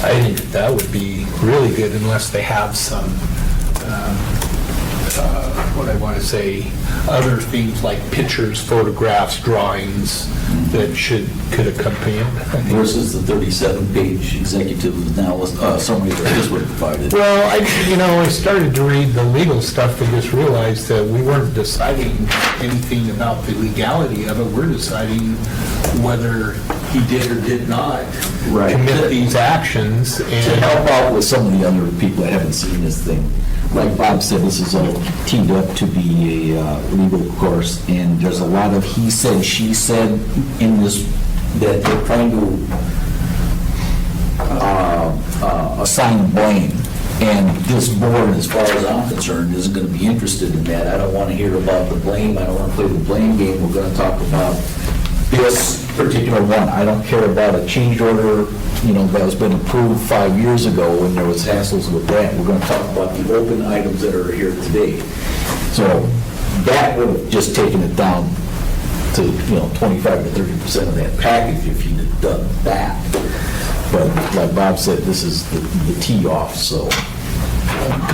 I think that would be really good unless they have some what I want to say, other things like pictures, photographs, drawings that could accompany it. I think. Versus the 37-page executive summary that this would have provided. Well, I started to read the legal stuff and just realized that we weren't deciding anything about the legality of it. We're deciding whether he did or did not Right. commit these actions. To And help out with some of the other people that haven't seen this thing, like Bob said, this is all teed up to be a legal course, and there's a lot of he said, she said in this, that they're trying to assign blame. And this board, as far as I'm concerned, isn't going to be interested in that. I don't want to hear about the blame. I don't want to play the blame game. We're going to talk about this particular one. I don't care about a change order, that has been approved 5 years ago when there was hassles with that. We're going to talk about the open items that are here today. So that would have just taken it down to, 25 to 30% of that package if you'd have done that. But like Bob said, this is the tee off, so.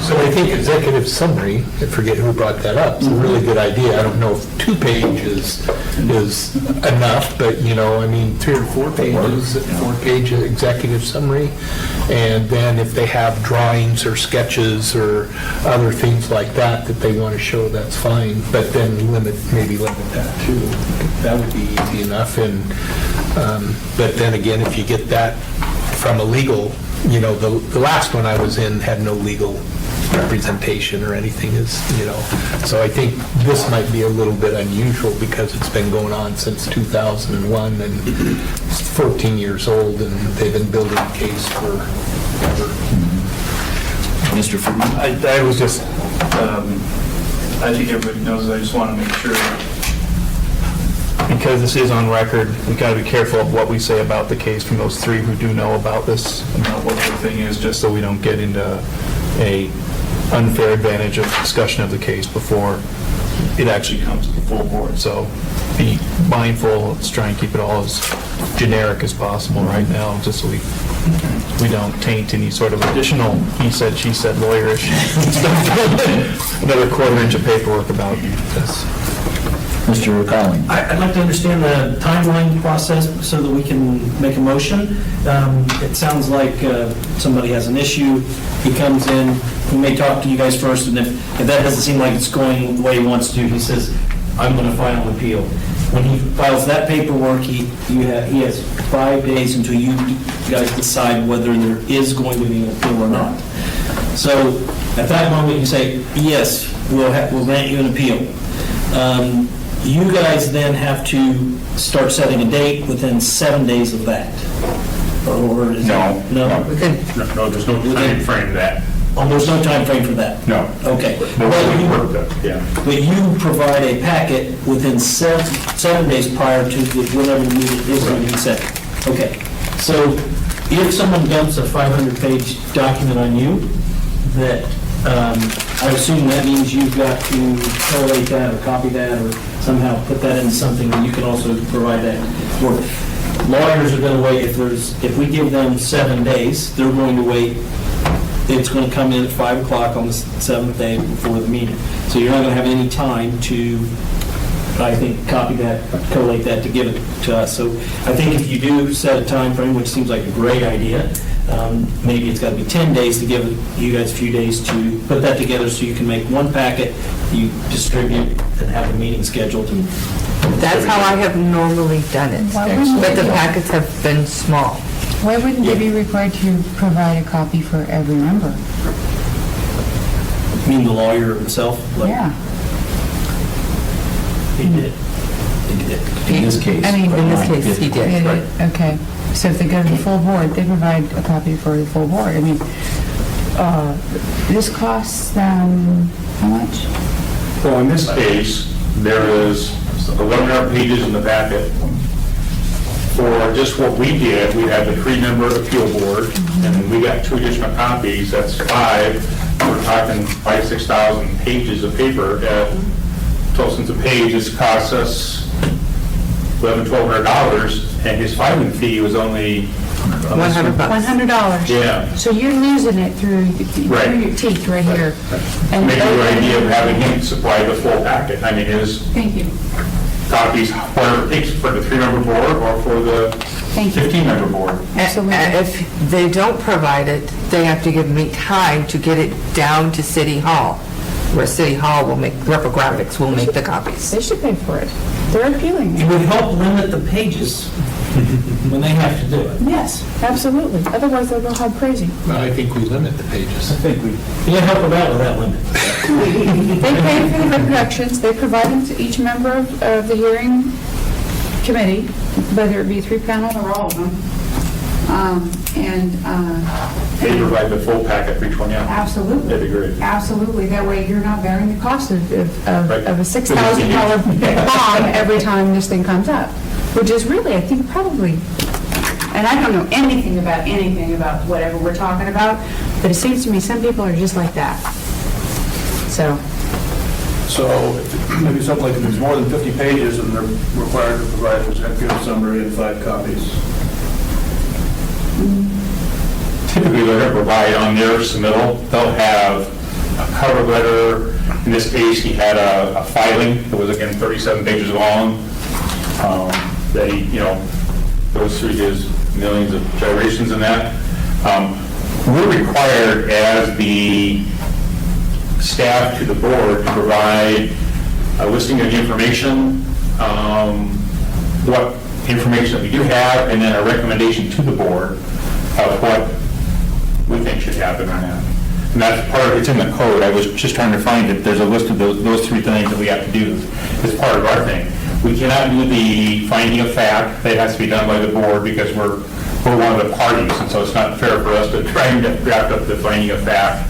so I think executive summary, I forget who brought that up, it's a really good idea. I don't know if 2 pages is enough, but, 3 or 4 pages, 4-page executive summary. And then if they have drawings or sketches or other things like that they want to show, that's fine. But then maybe limit that too. That would be easy enough. And, but then again, if you get that from a legal, the last one I was in had no legal representation or anything, so I think this might be a little bit unusual because it's been going on since 2001 and it's 14 years old and they've been building a case forever. Mr. Freeman? I was just, I think everybody knows, I just want to make sure, because this is on record, we got to be careful of what we say about the case from those 3 who do know about this, about what the thing is, just so we don't get into a unfair advantage of discussion of the case before it actually comes to the full board. So be mindful, let's try and keep it all as generic as possible right now, just so we don't taint any sort of additional he said, she said, lawyerish stuff. Another quarter-inch of paperwork about this. Mr. Conley? I'd like to understand the timeline process so that we can make a motion. It sounds like somebody has an issue, he comes in, he may talk to you guys first, and if that doesn't seem like it's going the way he wants to, he says, I'm going to file an appeal. When he files that paperwork, he has 5 days until you guys decide whether there is going to be an appeal or not. So at that moment, you say, yes, we'll grant you an appeal. You guys then have to start setting a date within 7 days of that. Or is No. it? No? No, there's no time frame that. Oh, there's no time frame for that? No. Okay. No, But we you- worked up, yeah. But you provide a packet within 7 days prior to whenever the meeting is going to be set. Okay. So if someone dumps a 500-page document on you, that I assume that means you've got to collate that or copy that or somehow put that into something that you can also provide that for. Lawyers are going to wait, if we give them 7 days, they're going to wait. It's going to come in at 5 o'clock on the 7th day before the meeting. So you're not going to have any time to, I think, copy that, collate that to give it to us. So I think if you do set a time frame, which seems like a great idea, maybe it's got to be 10 days to give you guys a few days to put that together so you can make one packet, you distribute, and have a meeting scheduled. That's how I have normally done it, Why wouldn't but the they- packets have been small. Why wouldn't they be required to provide a copy for every member? You mean the lawyer himself? Like, Yeah. He did. He did. In this case. I mean, In this case, he did. Okay, so if they go to the full board, they provide a copy for the full board. I mean, this costs them how much? Well, in this case, there is 1,100 pages in the packet. For just what we did, we had the 3-member appeal board, and we got 2 additional copies, that's 5. We're talking 5,000-6,000 pages of paper at 12 cents a page. This costs us $1,100-$1,200, and his filing fee was only $100. $100. Yeah. So you're losing it through Right. your teeth right here. And Maybe those- the idea of having him supply the full packet, I mean, his Thank you. copies, whatever it takes for the 3-member board or for the Thank you. 15-member board. Absolutely. And if they don't provide it, they have to give me time to get it down to City Hall, where City Hall will make, Reprographics will make the copies. They should pay for it. They're appealing It it. would help limit the pages when they have to do it. Yes, absolutely. Otherwise, they'll go hog crazy. Well, I think we limit the pages. Yeah, help them out with that limit. They pay for the reproductions, they provide them to each member of the hearing committee, whether it be 3-panel or all of them. They provide the full packet for each one, yeah. Absolutely. That'd be great. Absolutely. That way you're not bearing the cost of Right. a $6,000 bomb every time this thing comes up, which is really, I think, probably, and I don't know anything about whatever we're talking about, but it seems to me some people are just like that. So, So maybe something like if it's more than 50 pages and they're required to provide an executive summary and 5 copies. Typically, they're going to provide on their submittal, they'll have a cover letter. In this case, he had a filing that was, again, 37 pages long, that he, goes through his millions of gyrations in that. We're required as the staff to the board to provide a listing of the information, what information that we do have, and then a recommendation to the board of what we think should happen on that. And that's part of, it's in the code. I was just trying to find it. There's a list of those 3 things that we have to do as part of our thing. We cannot do the finding of fact. That has to be done by the board because we're one of the parties, and so it's not fair for us to try and draft up the finding of fact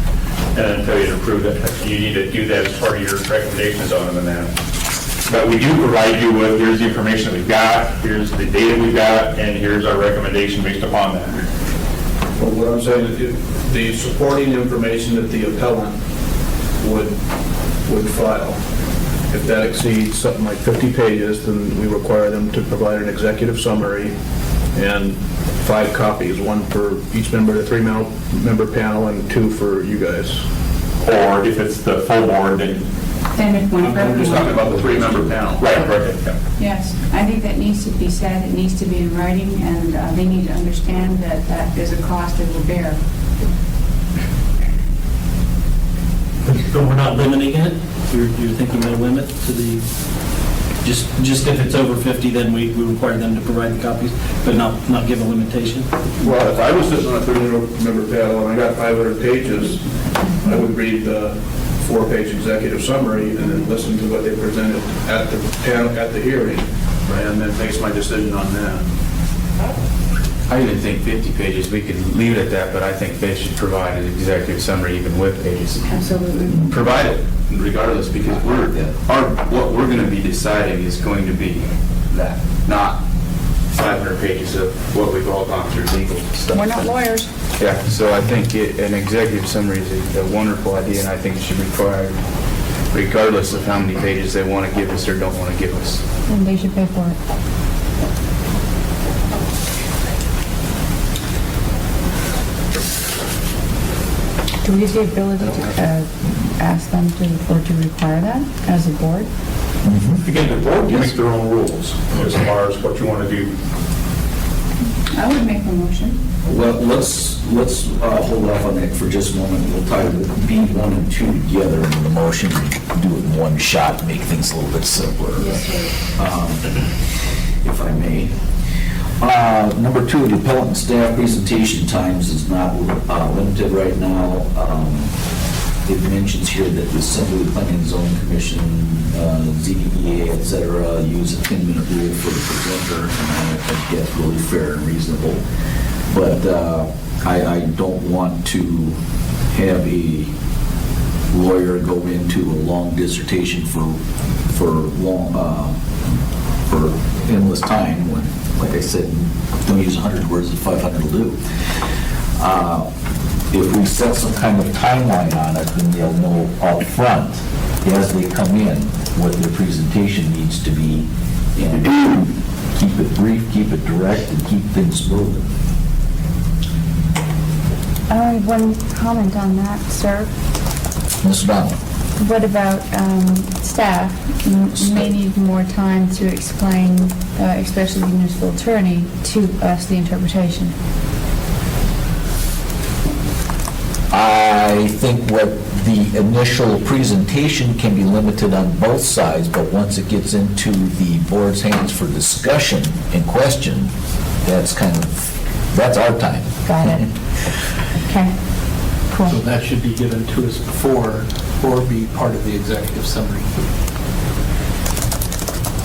and then tell you to approve that. You need to do that as part of your recommendations on them and that. But we do provide you with, here's the information that we've got, here's the data we've got, and here's our recommendation based upon that. But what I'm saying is the supporting information that the appellant would file, if that exceeds something like 50 pages, then we require them to provide an executive summary and 5 copies, 1 for each member of the 3-member panel and 2 for you guys. Or if it's the full board, then... then if one for I'm just talking everyone. about the 3-member panel. Right. Yes, I think that needs to be said, it needs to be in writing, and they need to understand that that is a cost they will bear. But we're not limiting it? You're thinking of a limit to the, just if it's over 50, then we require them to provide the copies, but not give a limitation? Well, if I was sitting on a 3-member panel and I got 500 pages, I would read the 4-page executive summary and then listen to what they presented at the panel, at the hearing, and then base my decision on that. I even think 50 pages, we could leave it at that, but I think they should provide an executive summary even with pages. Absolutely. Provide it regardless, because what we're going to be deciding is going to be that, not 500 pages of what we've all gone through legal stuff. We're not lawyers. Yeah, so I think an executive summary is a wonderful idea, and I think it should be required regardless of how many pages they want to give us or don't want to give us. And they should pay for it. Do we have the ability to ask them to, or to require that as a board? Again, the board makes their own rules as far as what you want to do. I would make a motion. Well, let's hold off on that for just a moment. We'll tie B1 and 2 together in the motion, do it in one shot, make things a little bit simpler. If I may. Number 2, the appellant and staff presentation times is not limited right now. It mentions here that the Assembly, Planning and Zoning Commission, ZBA, et cetera, use a 10-minute rule for the presenter, and I think that's really fair and reasonable. But I don't want to have a lawyer go into a long dissertation for endless time when, like I said, don't use 100 words if 500 will do. If we set some kind of timeline on it, then they'll know up front as they come in what their presentation needs to be, and keep it brief, keep it direct, and keep things moving. Only one comment on that, sir. Ms. O'Donnell? What about staff? May need more time to explain, especially the municipal attorney, to us the interpretation. I think what the initial presentation can be limited on both sides, but once it gets into the board's hands for discussion and question, that's that's our time. Got it. Okay, cool. So that should be given to us before, or be part of the executive summary.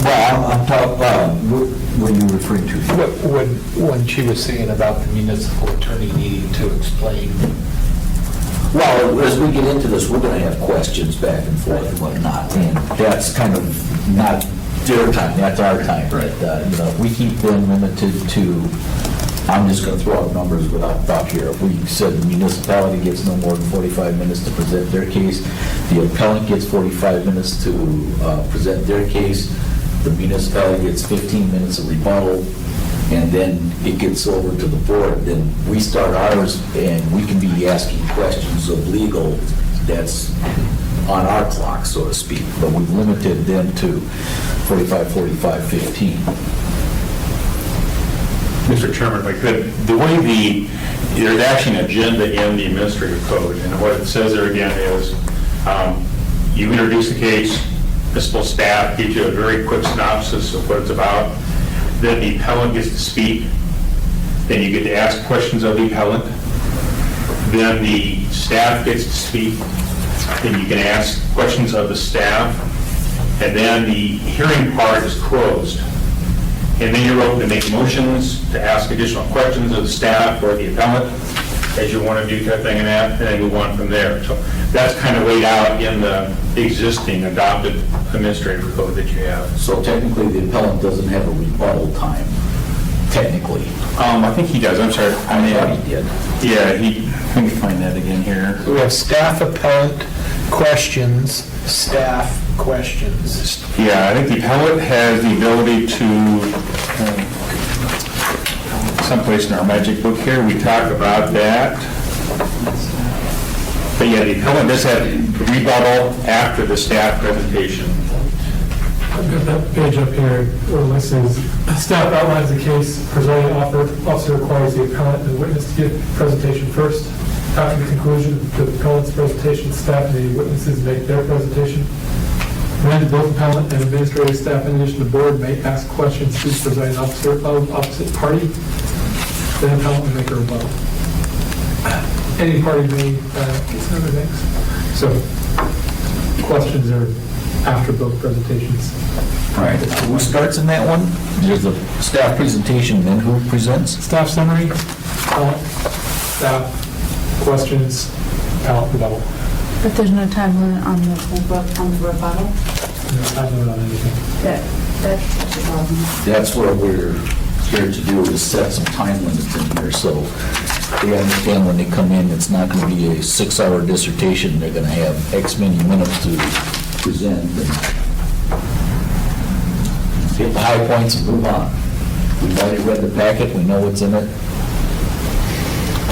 Well, I'm talking, what are you referring to? When she was saying about the municipal attorney needing to explain. Well, as we get into this, we're going to have questions back and forth and whatnot, and that's kind of not their time, that's our time. Right. If we keep them limited to, I'm just going to throw out numbers without thought here. If we said the municipality gets no more than 45 minutes to present their case, the appellant gets 45 minutes to present their case, the municipality gets 15 minutes of rebuttal, and then it gets over to the board, then we start ours, and we can be asking questions of legal that's on our clock, so to speak, but we've limited them to 45, 45, 15. Mr. Chairman, if I could, the way there's actually an agenda in the administrative code, and what it says there again is, you introduce the case, municipal staff gives you a very quick synopsis of what it's about, then the appellant gets to speak, then you get to ask questions of the appellant, then the staff gets to speak, then you can ask questions of the staff, and then the hearing part is closed. And then you're open to make motions, to ask additional questions of the staff or the appellant, as you want to do type thing and that, and then move on from there. So that's kind of laid out in the existing adopted administrative code that you have. So technically, the appellant doesn't have a rebuttal time, technically. I think he does, I'm sorry. I thought he did. Yeah, let me find that again here. We have staff appellant questions, staff questions. Yeah, I think the appellant has the ability to, someplace in our magic book here, we talk about that. But yeah, the appellant does have rebuttal after the staff presentation. I've got that page up here where it says, staff outlines the case, presiding officer requires the appellant and witness to give presentation first. After the conclusion of the appellant's presentation, staff and the witnesses make their presentation. Then both appellant and administrative staff, in addition to the board, may ask questions to the presiding officer of opposite party. Then appellant will make a rebuttal. Any party may, other things. So questions are after both presentations. All right, who starts in that one? There's a staff presentation, then who presents? Staff summary, appellant, staff, questions, appellant, rebuttal. But there's no time limit on the rebuttal? No time limit on anything. That's the problem. That's what we're here to do, is set some time limits in here, so they understand when they come in, it's not going to be a 6-hour dissertation, they're going to have X many minutes to present, and hit the high points and move on. We've already read the packet, we know what's in it.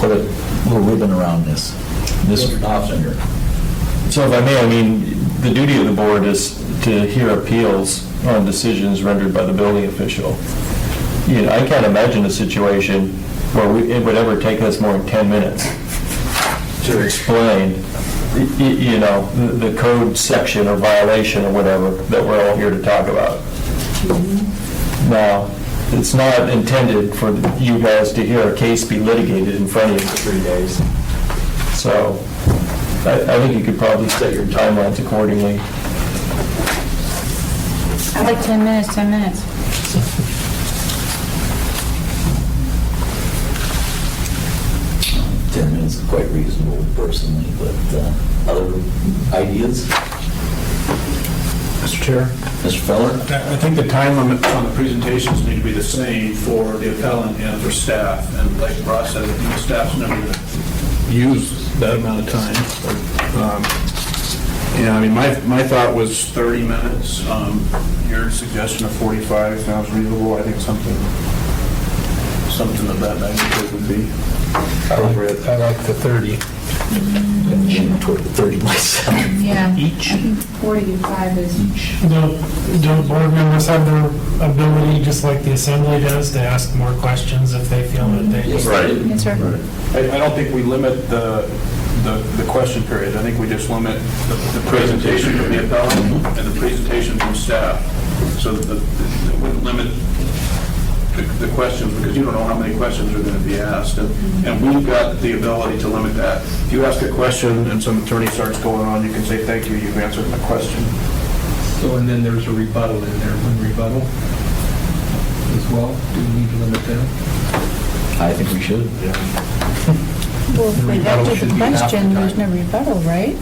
Put a little ribbon around this. Mr. Knopfinger. So if I may, the duty of the board is to hear appeals on decisions rendered by the building official. I can't imagine a situation where it would ever take us more than 10 minutes to explain, the code section or violation or whatever that we're all here to talk about. Now, it's not intended for you guys to hear a case be litigated in front of you for 3 days. So I think you could probably set your timelines accordingly. I like 10 minutes, 10 minutes. 10 minutes is quite reasonable personally, but other ideas? Mr. Chair? Mr. Feller? I think the time limit on the presentations need to be the same for the appellant and for staff. And like Ross said, the staff's never going to use that amount of time. My thought was 30 minutes. Your suggestion of 45 sounds reasonable. I think something something of that magnitude would be. I like the 30. Leaning toward the 30 myself. Yeah. Each? I think 45 is. Don't board members have the ability, just like the assembly does, to ask more questions if they feel that they... Right. Yes, sir. I don't think we limit the question period. I think we just limit the presentation from the appellant and the presentation from staff. So that we limit the questions, because you don't know how many questions are going to be asked. And we've got the ability to limit that. If you ask a question and some attorney starts going on, you can say, thank you, you've answered my question. So, and then there's a rebuttal in there, one rebuttal as well. Do we need to limit that? I think we should. Well, if we Rebuttal have to should the be half the question, there's time. no rebuttal, right?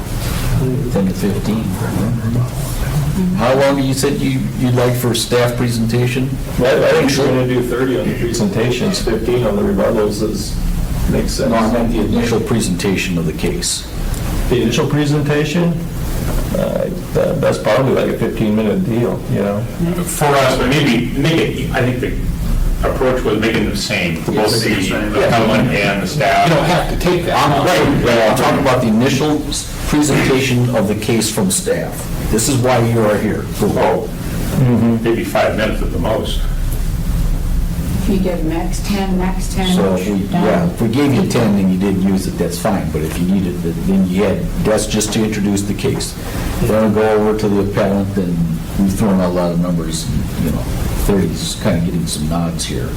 10 to 15. How long you said you'd like for staff presentation? I think we're going to do 30 on the presentations, 15 on the rebuttals makes sense. No, I meant the initial presentation of the case. The initial presentation, that's probably like a 15-minute deal, you know? For us, but maybe make it, I think the approach was making them the same for both the appellant and the staff. You don't have to take that. Right, I'm talking about the initial presentation of the case from staff. This is why you are here, for vote. Maybe 5 minutes at the most. If you give max 10, So if we, done. if we gave you 10 and you didn't use it, that's fine, but if you needed it, then you had, that's just to introduce the case. Then we'll go over to the appellant, and we've thrown out a lot of numbers, and, you know, 30 is kind of getting some nods here.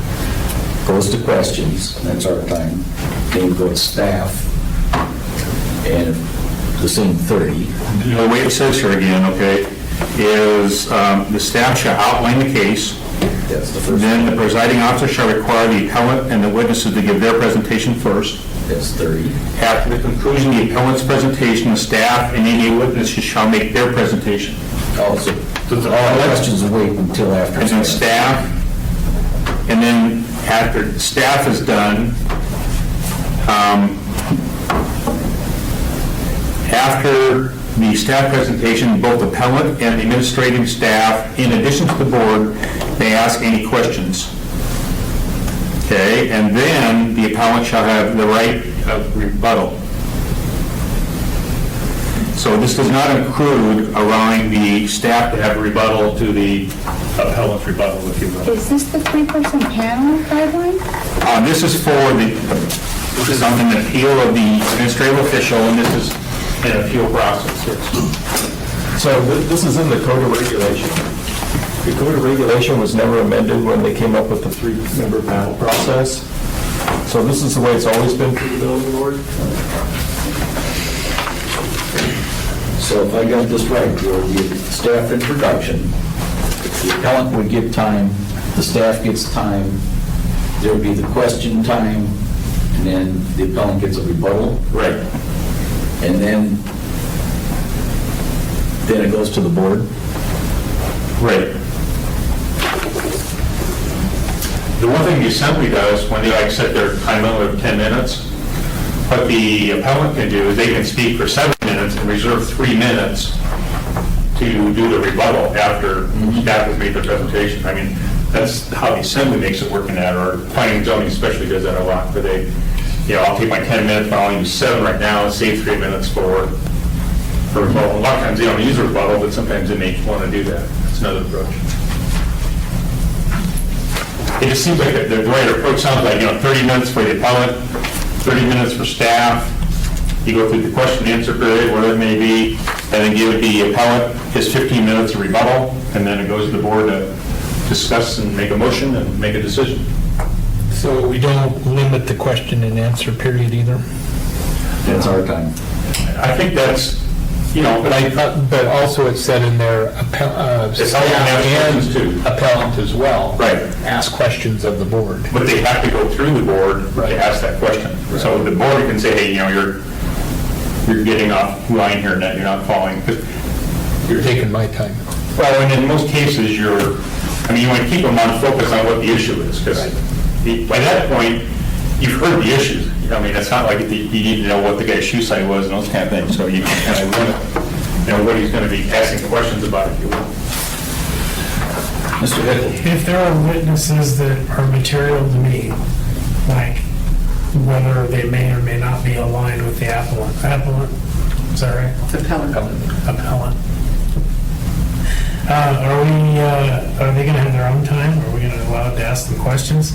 Goes to questions, that's our time. Then we go to staff, and the same 30. The way it says here again, okay, is the staff shall outline the case, That's the first. then the presiding officer shall require the appellant and the witnesses to give their presentation first. That's 30. After the conclusion of the appellant's presentation, the staff and any witnesses shall make their presentation. Also, all questions wait until after. And then staff, and then after staff is done, after the staff presentation, both appellant and the administrative staff, in addition to the board, may ask any questions. Okay, and then the appellant shall have the right of rebuttal. So this does not include allowing the staff to have a rebuttal to the appellant's rebuttal, if you will. Is this the 3-person panel guideline? This is for this is on an appeal of the administrative official, and this is an appeal process. So this is in the Code of Regulation. The Code of Regulation was never amended when they came up with the 3-member panel process. So this is the way it's always been for the building board. So if I got this right, there would be a staff introduction, the appellant would get time, the staff gets time, there would be the question time, and then the appellant gets a rebuttal. Right. And then it goes to the board. Right. The one thing the assembly does, when they set their time limit of 10 minutes, what the appellant can do is they can speak for 7 minutes and reserve 3 minutes to do the rebuttal after staff has made their presentation. I mean, that's how the assembly makes it work in that, or planning and zoning especially does that a lot, where they, you know, I'll take my 10 minutes, but I'll use 7 right now and save 3 minutes for rebuttal. A lot of times they don't use a rebuttal, but sometimes they may want to do that. It's another approach. It just seems like the right approach sounds like, 30 minutes for the appellant, 30 minutes for staff. You go through the question and answer period, whatever it may be, and then give the appellant his 15 minutes of rebuttal, and then it goes to the board to discuss and make a motion and make a decision. So we don't limit the question and answer period either? That's our time. I think that's, But I thought, but also it said in there, It's how you can ask questions too. appellant as well. Right. Ask questions of the board. But they have to go through the board to ask that question. So the board can say, hey, you're getting off line here, and that you're not following. You're taking my time. Well, and in most cases, you want to keep them on focus on what the issue is, because by that point, you've heard the issues. It's not like you need to know what the guy's shoe size was and those kind of things, so you can kind of limit, what he's going to be asking questions about, if you will. Mr. Hickel? If there are witnesses that are material to me, like whether they may or may not be aligned with the appellant. Appellant, is that right? Appellant. Appellant. Are they going to have their own time? Are we going to allow to ask them questions?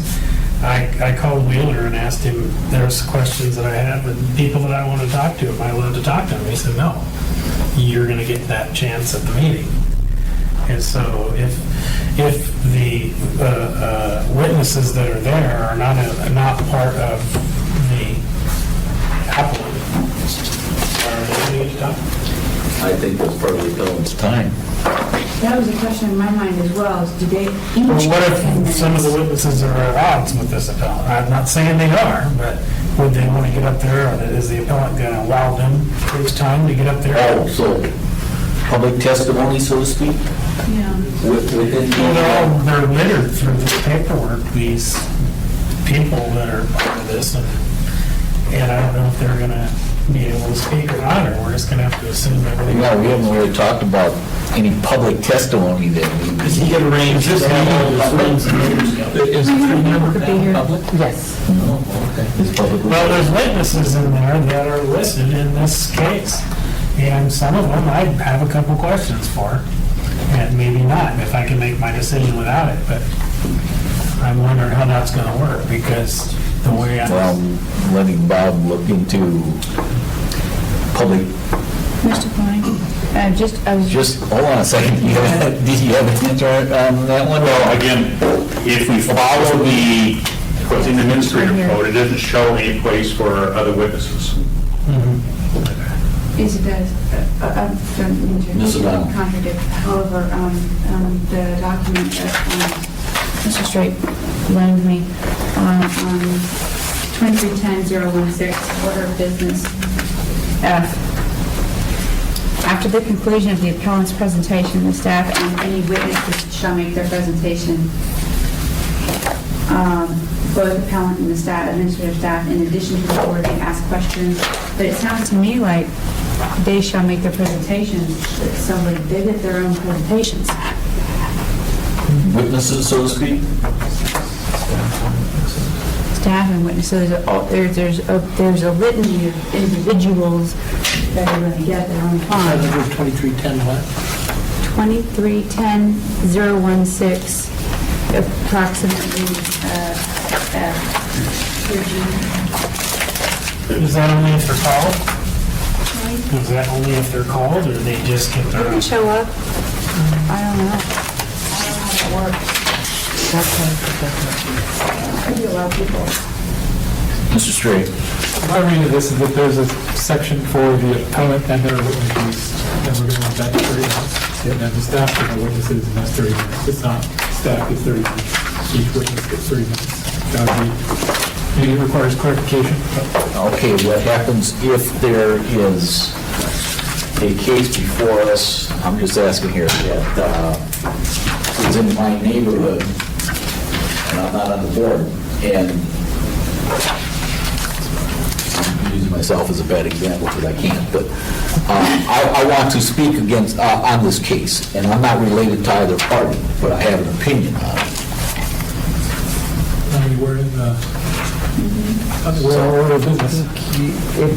I called Wheeler and asked him, there's questions that I have with people that I want to talk to. Am I allowed to talk to them? He said, no. You're going to get that chance at the meeting. And so if the witnesses that are there are not part of the appellant, are they going to talk? I think that's part of the appellant's time. That was a question in my mind as well, is do they each Well, what get 10 if some of the minutes? witnesses are at odds with this appellant? I'm not saying they are, but would they want to get up there, or is the appellant going to allow them his time to get up there? Oh, so public testimony, so to speak, Yeah. within Well, the... they're littered through the paperwork, these people that are part of this, and I don't know if they're going to be able to speak or not, or we're just going to have to assume everything. Yeah, we haven't really talked about any public testimony that we... Does he get arranged to have all his friends and neighbors together? Is Public? Yes. It's public. Well, there's witnesses in there that are listed in this case, and some of them I'd have a couple questions for, and maybe not, if I can make my decision without it, but I'm wondering how that's going to work, because the way I... Well, letting Bob look into public, Mr. Klein, I was just, hold on a second, did you have an answer on that one? Well, again, if we follow what's in the administrative code, it doesn't show any place for other witnesses. Yes, it does. I don't mean Ms. to O'Donnell. contradict. However, the document that Mr. Straight loaned me on 2310-016, order of business F. After the conclusion of the appellant's presentation, the staff and any witnesses shall make their presentation. Both appellant and the staff, administrative staff, in addition to the board, may ask questions. But it sounds to me like they shall make their presentations, so they get their own presentations. Witnesses, so to speak? Staff and witnesses, there's a litany of individuals that are going to get their own time. 2310 what? 2310-016, approximately, Is that only if they're called? Is that only if they're called, or they just get their own? show up. I don't know. I don't know how it works. Could be a lot of people. Mr. Straight? My reading of this is that there's a section for the appellant and their witnesses, and we're going to want that 30 minutes. And then the staff and the witnesses, and that's 30 minutes. It's not staff gets 30 minutes. Each witness gets 30 minutes. That would be, maybe it requires clarification. Okay, what happens if there is a case before us, I'm just asking here, that is in my neighborhood, and I'm not on the board, and I'm using myself as a bad example because I can't, but I want to speak against, on this case, and I'm not related to either party, but I have an opinion on it. We're in the, we're in order of business.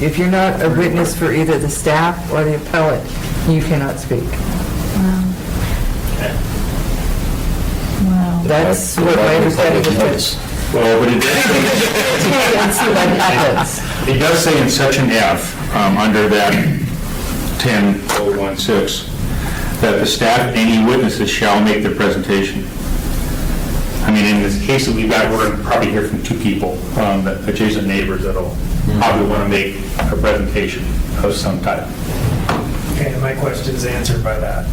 If you're not a witness for either the staff or the appellant, you cannot speak. Wow. That's what my understanding is. Well, but And see what happens. it does say in section F, under that 10.016, that the staff, any witnesses shall make their presentation. I mean, in this case that we've got, we're going to probably hear from two people, adjacent neighbors that'll probably want to make a presentation of some type. Okay, my question's answered by that.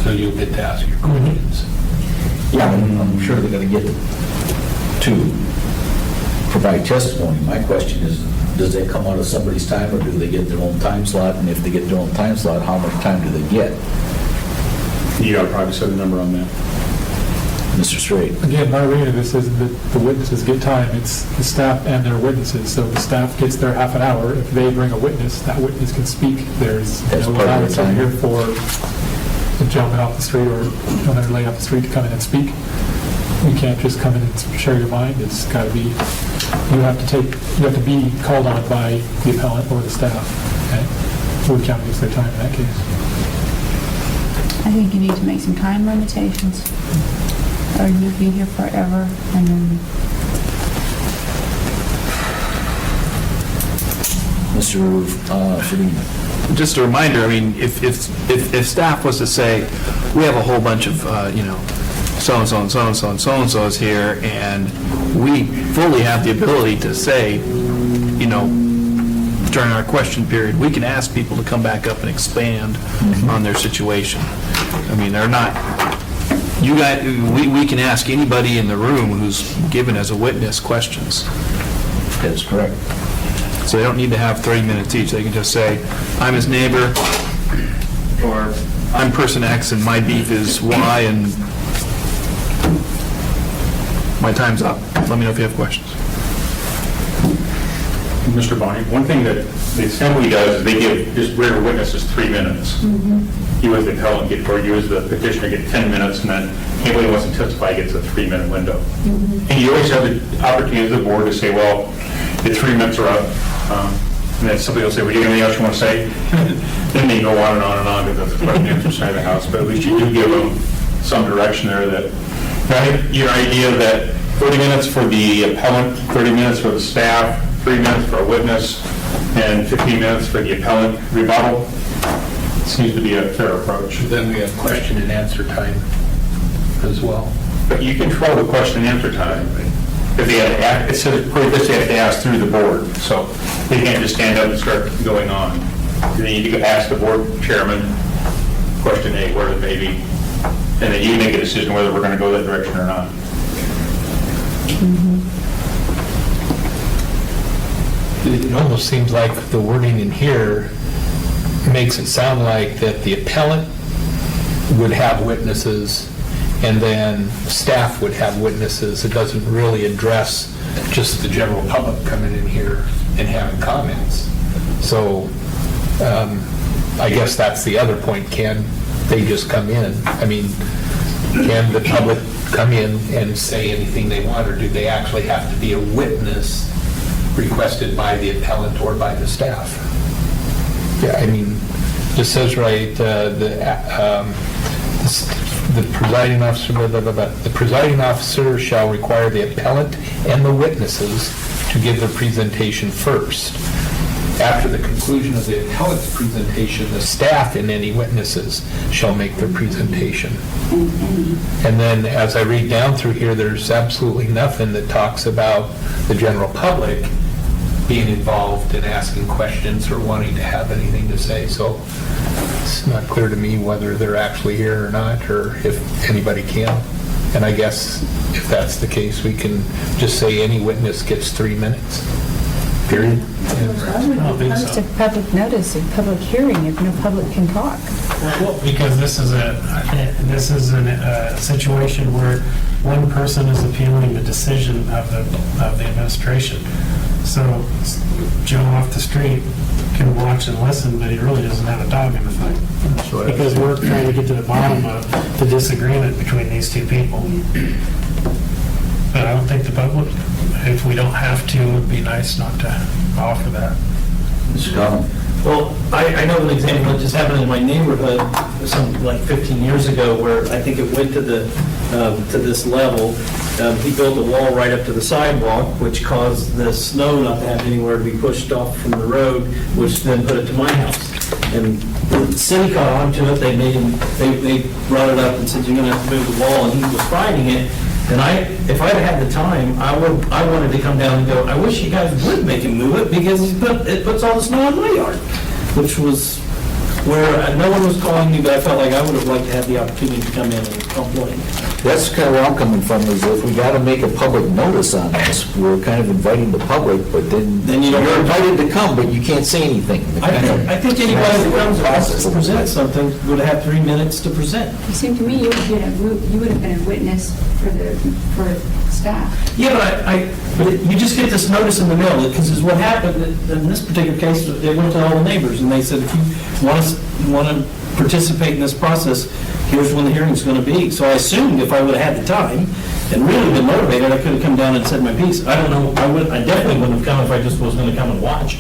So you'll get to ask your questions. Yeah, I'm sure they're going to get to provide testimony. My question is, does that come out of somebody's time, or do they get their own time slot? And if they get their own time slot, how much time do they get? You ought to probably set a number on that. Mr. Straight? Again, my reading of this is that the witnesses get time. It's the staff and their witnesses. So the staff gets their half an hour. If they bring a witness, that witness can speak. There's That's no part of allowance the over time. here for the gentleman off the street or another lady off the street to come in and speak. You can't just come in and share your mind. It's got to be, you have to be called on by the appellant or the staff. Okay? Would count against their time in that case. I think you need to make some time limitations, or you'll be here forever, and then Mr. Fedina. Just a reminder, I mean, if staff was to say, we have a whole bunch of, so-and-so and so-and-so and so-and-so's here, and we fully have the ability to say, during our question period, we can ask people to come back up and expand on their situation. I mean, they're not, we can ask anybody in the room who's given as a witness questions. That is correct. So they don't need to have 30 minutes each. They can just say, I'm his neighbor, or I'm person X and my beef is Y, and my time's up. Let me know if you have questions. Mr. Bonnie, one thing that the assembly does is they give just rare witnesses 3 minutes. You as the appellant get, or you as the petitioner get 10 minutes, and then anybody who wants to testify gets a 3-minute window. And you always have the opportunity as the board to say, well, the 3 minutes are up. And then somebody will say, well, do you have anything else you want to say? Then they go on and on and on, because that's the question answer side of the house. But at least you do give them some direction there that, right? Your idea that 30 minutes for the appellant, 30 minutes for the staff, 3 minutes for a witness, and 15 minutes for the appellant rebuttal seems to be a fair approach. Then we have question and answer time as well. But you control the question and answer time. If they had to ask, it says, they have to ask through the board, so they can't just stand up and start going on. You need to go ask the board chairman, question A, where it may be, and then you make a decision whether we're going to go that direction or not. It almost seems like the wording in here makes it sound like that the appellant would have witnesses and then staff would have witnesses. It doesn't really address just the general public coming in here and having comments. So I guess that's the other point. Can they just come in? I mean, can the public come in and say anything they want, or do they actually have to be a witness requested by the appellant or by the staff? Yeah, I mean, this says right, the presiding officer, the presiding officer shall require the appellant and the witnesses to give their presentation first. After the conclusion of the appellant's presentation, the staff and any witnesses shall make their presentation. And then as I read down through here, there's absolutely nothing that talks about the general public being involved in asking questions or wanting to have anything to say. So it's not clear to me whether they're actually here or not, or if anybody can. And I guess if that's the case, we can just say any witness gets 3 minutes, period. I would post a public notice, a public hearing if no public can talk. Well, because this is a situation where one person is appealing the decision of the administration. So Joe off the street can watch and listen, but he really doesn't have a dog in the fight. Because we're trying to get to the bottom of the disagreement between these two people. But I don't think the public, if we don't have to, it would be nice not to offer that. Mr. Collins. Well, I know an example that just happened in my neighborhood, some like 15 years ago, where I think it went to this level. He built a wall right up to the sidewalk, which caused the snow not to have anywhere to be pushed off from the road, which then put it to my house. And the city caught on to it. They brought it up and said, you're going to have to move the wall, and he was fighting it. And if I'd had the time, I wanted to come down and go, I wish you guys would make him move it, because it puts all the snow in my yard, which was where no one was calling me, but I felt like I would have liked to have the opportunity to come in and complain. That's kind of where I'm coming from, is if we got to make a public notice on this, we're kind of inviting the public, but then you don't- you're invited to come, but you can't say anything. I think anybody that comes and wants to present something would have 3 minutes to present. It seemed to me you would have been a witness for staff. Yeah, but you just get this notice in the mail, because what happened in this particular case, they went to all the neighbors, and they said, if you want to participate in this process, here's when the hearing's going to be. So I assumed if I would have had the time and really been motivated, I could have come down and said my piece. I don't know, I definitely wouldn't have come if I just was going to come and watch.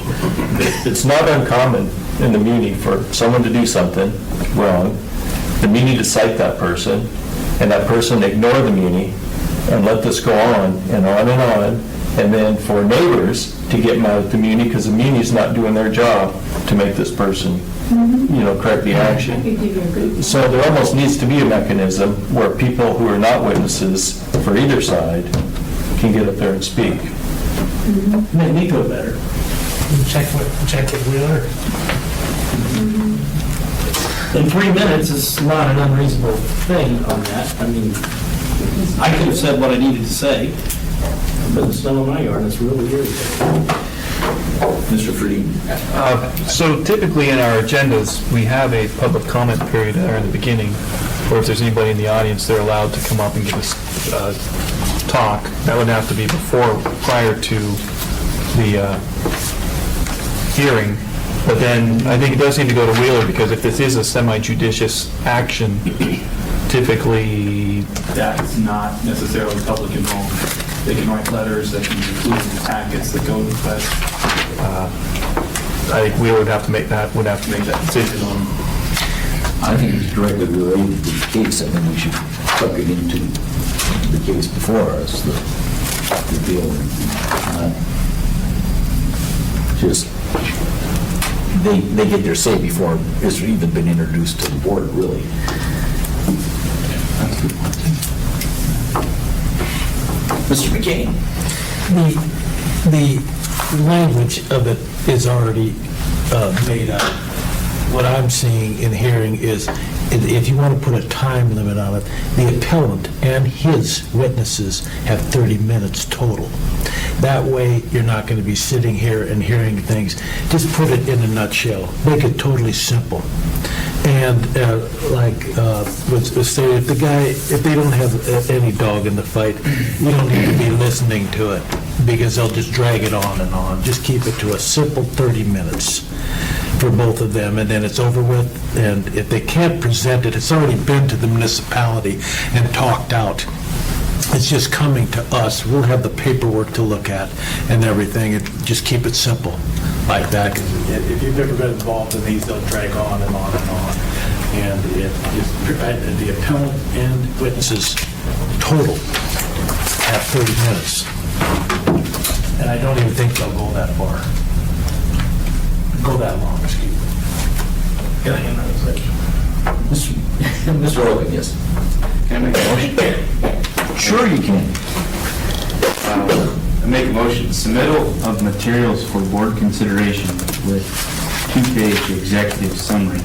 It's not uncommon in the muni for someone to do something wrong, the muni to cite that person, and that person ignore the muni and let this go on and on and on, and then for neighbors to get mad at the muni because the muni's not doing their job to make this person, correct the action. So there almost needs to be a mechanism where people who are not witnesses for either side can get up there and speak. Make me feel better. Check with Wheeler. And 3 minutes is not an unreasonable thing on that. I mean, I could have said what I needed to say, but it's not on my yard, it's really irritating. Mr. Freed? So typically in our agendas, we have a public comment period there in the beginning, or if there's anybody in the audience, they're allowed to come up and give us talk. That would have to be prior to the hearing. But then I think it does need to go to Wheeler, because if this is a semi-judicious action, typically, That's not necessarily public involvement. They can write letters that can include in the packets that go to the press. I think Wheeler would have to make that decision on. I think it's directly related to the case. I think we should tuck it into the case before us, the deal. Just, they get their say before it's even been introduced to the board, really. Mr. McCain? The language of it is already made up. What I'm seeing and hearing is, if you want to put a time limit on it, the appellant and his witnesses have 30 minutes total. That way, you're not going to be sitting here and hearing things. Just put it in a nutshell. Make it totally simple. And was stated, if they don't have any dog in the fight, you don't need to be listening to it, because they'll just drag it on and on. Just keep it to a simple 30 minutes for both of them, and then it's over with. And if they can't present it, it's already been to the municipality and talked out. It's just coming to us. We'll have the paperwork to look at and everything, and just keep it simple like that. 'Cause if you've ever been involved in these, they'll drag on and on and on. And the appellant and witnesses total have 30 minutes. And I don't even think they'll go that far. Go that long, excuse me. Can I hand that section? Mr. Rogan, yes. Can I make a motion? Sure you can. I make a motion, submittal of materials for board consideration with 2-page executive summary.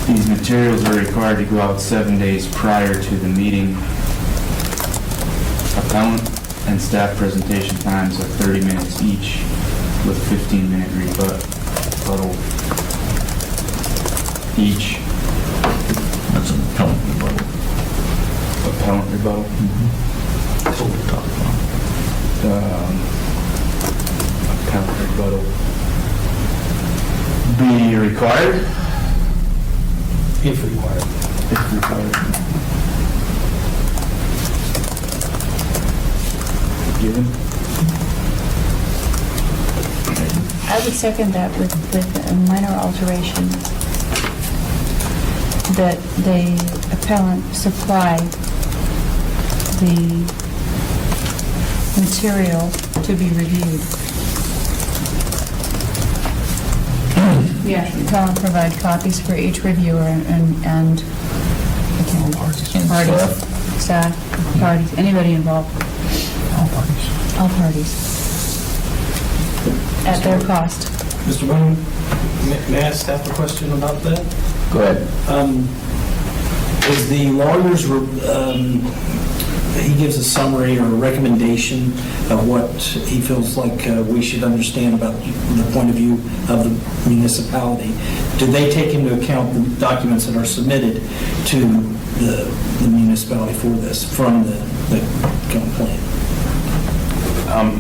These materials are required to go out 7 days prior to the meeting. Appellant and staff presentation times are 30 minutes each with 15-minute rebuttal each. That's an appellant rebuttal. Appellant rebuttal? That's what we're talking about. Appellant rebuttal. Be required? If required. If required. Given? I would second that with a minor alteration, that the appellant supply the material to be reviewed. Yeah. Appellant provide copies for each reviewer and again, parties, staff, parties, anybody involved. All parties. At their cost. Mr. Bowman, may I ask staff a question about that? Go ahead. Is the lawyer's, he gives a summary or a recommendation of what he feels like we should understand about the point of view of the municipality. Do they take into account the documents that are submitted to the municipality for this, from the complaint?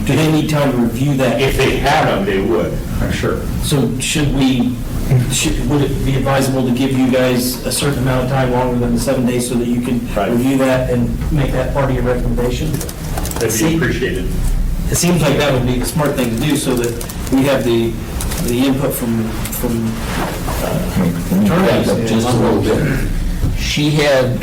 Do they need time to review that? If they have them, they would, I'm sure. So should we would it be advisable to give you guys a certain amount of time longer than the 7 days so that you can review that and make that part of your recommendation? That'd be appreciated. It seems like that would be the smart thing to do so that we have the input from Let me back up just a little bit. She had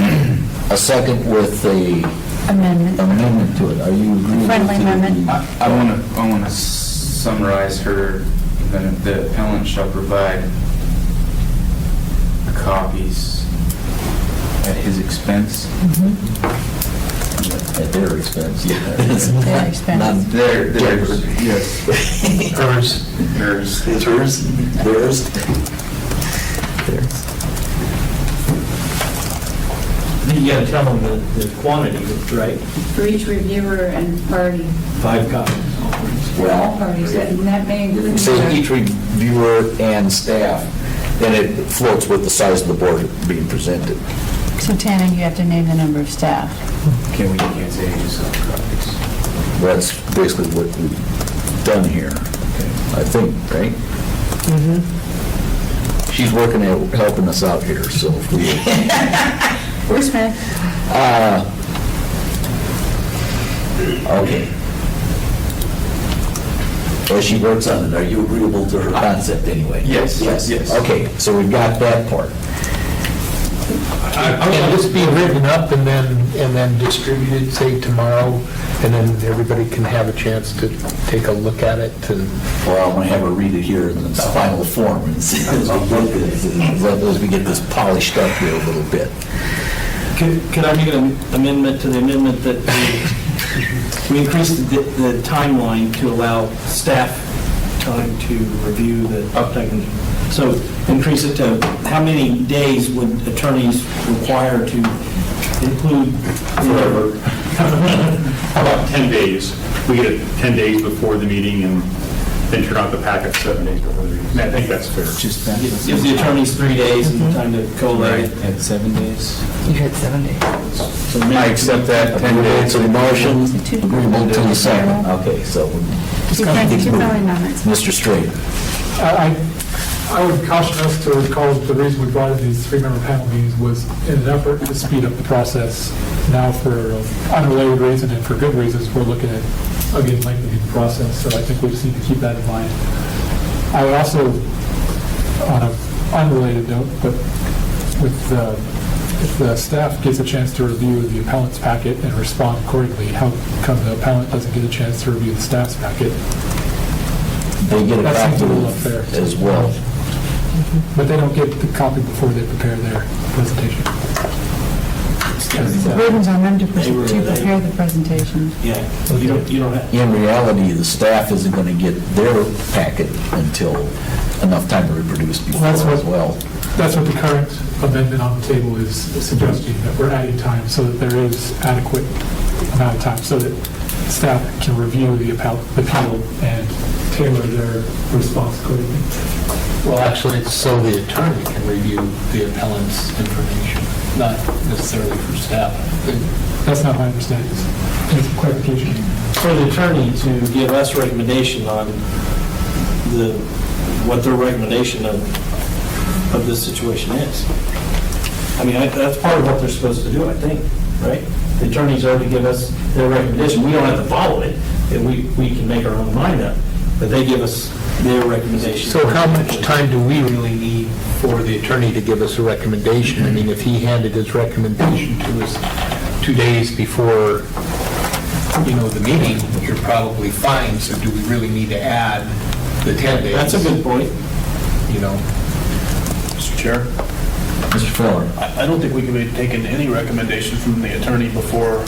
a second with a amendment to it. Are you agreeing? Friendly amendment. I want to summarize her, the appellant shall provide copies at his expense. At their expense. Their expense. Not Theirs, yes. hers. Hers. It's hers, theirs. You gotta tell them the quantity, right? For each reviewer and party, 5 copies. all Well, parties, and that may include. say each reviewer and staff, then it floats with the size of the board being presented. So Tana, you have to name the number of staff. Can't say just copies. That's basically what we've done here, I think, right? She's working at helping us out here, so if we... Where's Smith? Okay. As she works on it, are you agreeable to her concept anyway? Yes, yes. Okay, so we've got that part. Can this be written up and then distributed, say, tomorrow, and then everybody can have a chance to take a look at it and... Well, I'm going to have her read it here in its final form and see as we get this polished up here a little bit. Could I make an amendment to the amendment that we increase the timeline to allow staff time to review the document? So increase it to how many days would attorneys require to include? Forever. How about 10 days? We get it 10 days before the meeting and then turn out the packet 7 days before the meeting. I think that's fair. Just that. Gives the attorneys 3 days and time to collate it. At 7 days. You had 7 days. So I accept that, 10 Agreeable days. to the motion, agreeable to the second. Okay, so Two friendly amendments. Mr. Straight. I would caution us to recall that the reason we brought in these 3-member panel meetings was in an effort to speed up the process. Now, for unrelated reason and for good reasons, we're looking at, again, lengthening the process, so I think we just need to keep that in mind. I would also, on an unrelated note, but if the staff gets a chance to review the appellant's packet and respond accordingly, how come the appellant doesn't get a chance to review the staff's packet? They get a That seems copy a little unfair. as well. But they don't get the copy before they prepare their presentation. The burden's on them to prepare the presentation. Yeah, you don't have. In reality, the staff isn't going to get their packet until enough time to reproduce before That's what- as well. That's what the current amendment on the table is suggesting, that we're adding time so that there is adequate amount of time so that staff can review the appeal and tailor their response accordingly. Well, actually, it's so the attorney can review the appellant's information, not necessarily for staff. That's not my understanding. It's a clarification. For the attorney to give us recommendation on what their recommendation of this situation is. I mean, that's part of what they're supposed to do, I think, right? The attorneys are to give us their recommendation. We don't have to follow it, and we can make our own mind up, but they give us their recommendation. So how much time do we really need for the attorney to give us a recommendation? I mean, if he handed his recommendation to us 2 days before, the meeting, you're probably fine, so do we really need to add the 10 days? That's a good point. Mr. Chair? Mr. Fuller. I don't think we can be taking any recommendation from the attorney before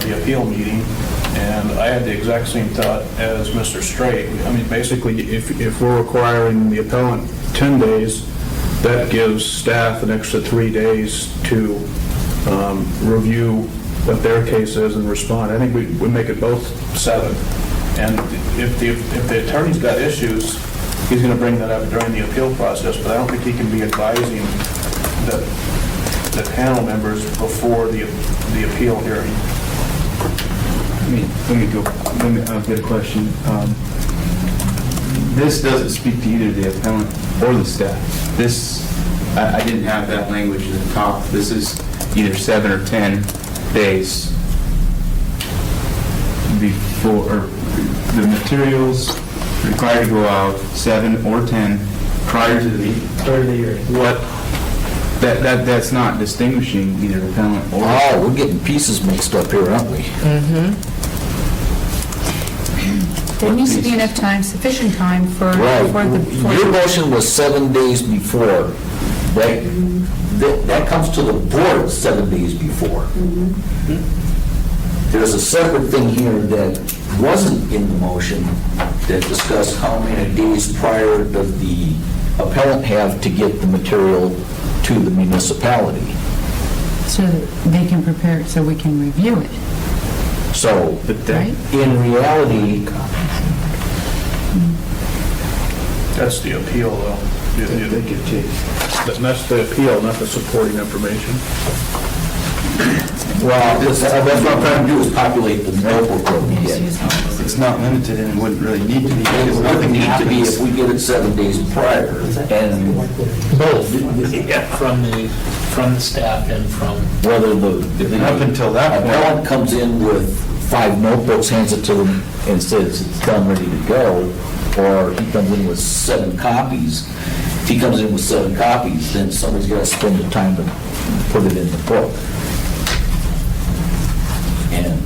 the appeal meeting, and I had the exact same thought as Mr. Straight. I mean, basically, if we're requiring the appellant 10 days, that gives staff an extra 3 days to review what their case is and respond. I think we make it both 7. And if the attorney's got issues, he's going to bring that up during the appeal process, but I don't think he can be advising the panel members before the appeal hearing. I've got a question. this doesn't speak to either the appellant or the staff. This, I didn't have that language at the top. This is either 7 or 10 days before, or the materials required to go out, 7 or 10 prior to the meeting. What, that's not distinguishing either appellant or... Oh, we're getting pieces mixed up here, aren't we? There needs to be enough time, sufficient time for Right. the... Your motion was 7 days before. That comes to the board 7 days before. There's a separate thing here that wasn't in the motion that discussed how many days prior does the appellant have to get the material to the municipality. So that they can prepare it so we can review it, So, right? in reality, That's the appeal, though. That's the appeal, not the supporting information. well, that's what I'm trying to do is populate the notebook that we get. It's not limited and wouldn't really need to be, It because would nothing need to be happens. if we get it 7 days prior, and From the staff and from... whether the... Up until that point. Appellant comes in with 5 notebooks, hands it to them, and says it's done, ready to go, or he comes in with 7 copies. If he comes in with 7 copies, then somebody's got to spend the time to put it in the book. And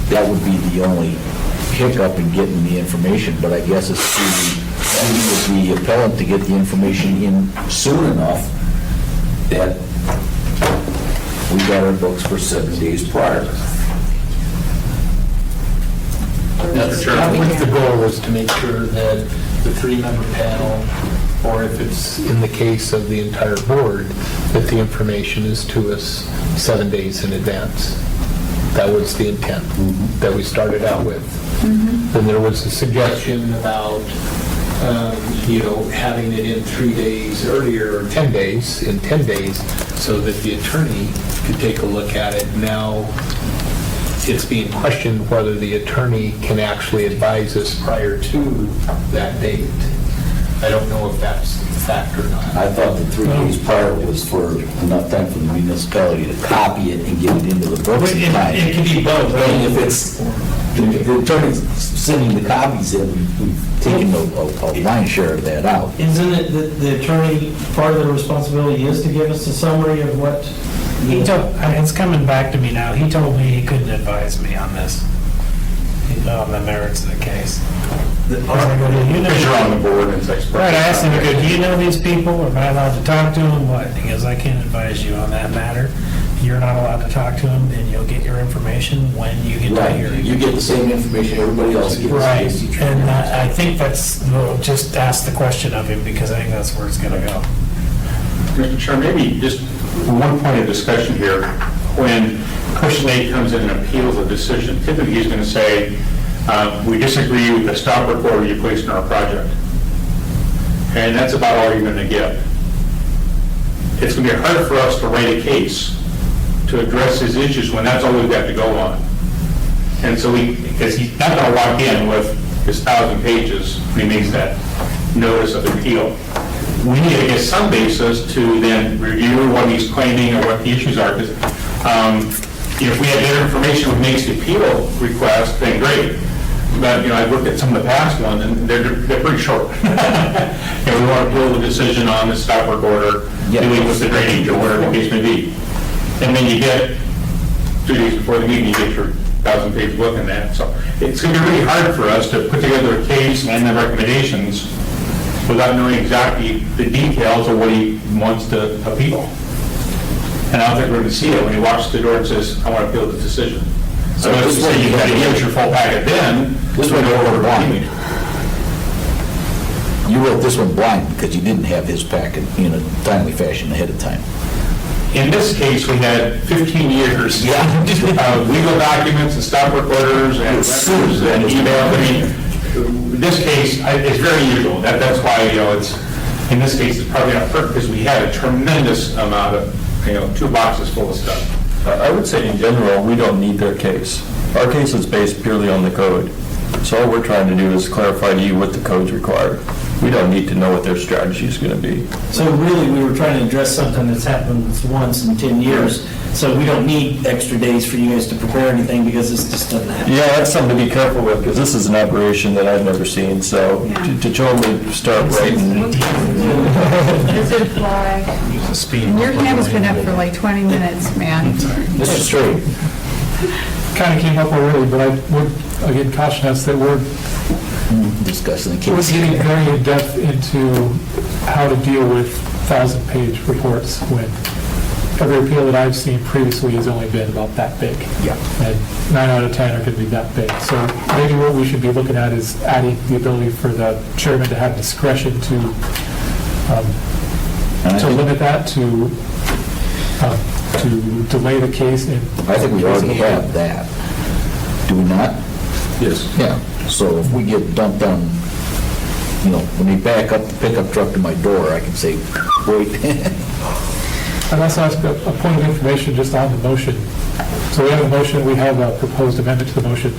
that would be the only hiccup in getting the information, but I guess it's the appellant to get the information in soon enough that we got our books for 7 days prior. Mr. Chairman, I think the goal was to make sure that the 3-member panel, or if it's in the case of the entire board, that the information is to us 7 days in advance. That was the intent that we started out with. Then there was a suggestion about, having it in 3 days earlier, or 10 days, in 10 days, so that the attorney could take a look at it. Now, it's being questioned whether the attorney can actually advise us prior to that date. I don't know if that's the fact or not. I thought the 3 days prior was for enough time for the municipality to copy it and get it into the books in time. It can be both. And if it's, the attorney's sending the copies in, we've taken a line share of that out. Isn't it that the attorney, part of the responsibility is to give us a summary of what? He told, it's coming back to me now, he told me he couldn't advise me on this, on the merits of the case. Because you're on the board and it's expressed. Right, I asked him, do you know these people, am I allowed to talk to them, what? He goes, I can't advise you on that matter. You're not allowed to talk to them, then you'll get your information when you get to Right, hearing. you get the same information everybody else gets. Right, and I think that's, we'll just ask the question of him, because I think that's where it's gonna go. Mr. Chair, maybe just one point of discussion here. When Person A comes in and appeals a decision, typically he's going to say, we disagree with the stop work order you placed in our project. And that's about all you're going to get. It's going to be hard for us to write a case to address his issues when that's all we've got to go on. And so because he's not going to walk in with his 1,000 pages when he makes that notice of appeal. We need to get some basis to then review what he's claiming or what the issues are. Because if we have better information what makes the appeal request, then great. But, I've looked at some of the past ones, and they're pretty short. And we want to appeal the decision on the stop work order, dealing with the drainage or whatever the case may be. And then you get 2 days before the meeting, you get your 1,000-page book in that. So it's going to be really hard for us to put together a case and the recommendations without knowing exactly the details of what he wants to appeal. And I don't think we're going to see it when he walks to the door and says, I want to appeal the decision. So let's say you got to give us your full packet then. This one you wrote blind. You wrote this one blind because you didn't have his packet in a timely fashion ahead of time. In this case, we had 15 years of legal documents and stop work orders and letters and email. I mean, in this case, it's very usual. That's why, it's, in this case, it's probably not perfect because we had a tremendous amount of, 2 boxes full of stuff. I would say in general, we don't need their case. Our case is based purely on the code. So all we're trying to do is clarify to you what the codes require. We don't need to know what their strategy is going to be. So really, we were trying to address something that's happened once in 10 years, so we don't need extra days for you guys to prepare anything, because this just doesn't happen. Yeah, that's something to be careful with, because this is an operation that I've never seen, so to totally start writing. Does it apply? Your hand has been up for like 20 minutes, man. Mr. Straight. Kind of came up already, but I would, again, caution us that we're Discussing the We're case. getting very in-depth into how to deal with 1,000-page reports when every appeal that I've seen previously has only been about that big. Yeah. And 9 out of 10 are going to be that big. So maybe what we should be looking at is adding the ability for the chairman to have discretion to limit that, to delay the case. I think we already have that. Do we not? Yes. Yeah, so if we get dumped on, when they back up the pickup truck to my door, I can say, wait. I'd also ask a point of information just on the motion. So we have a motion, we have a proposed amendment to the motion.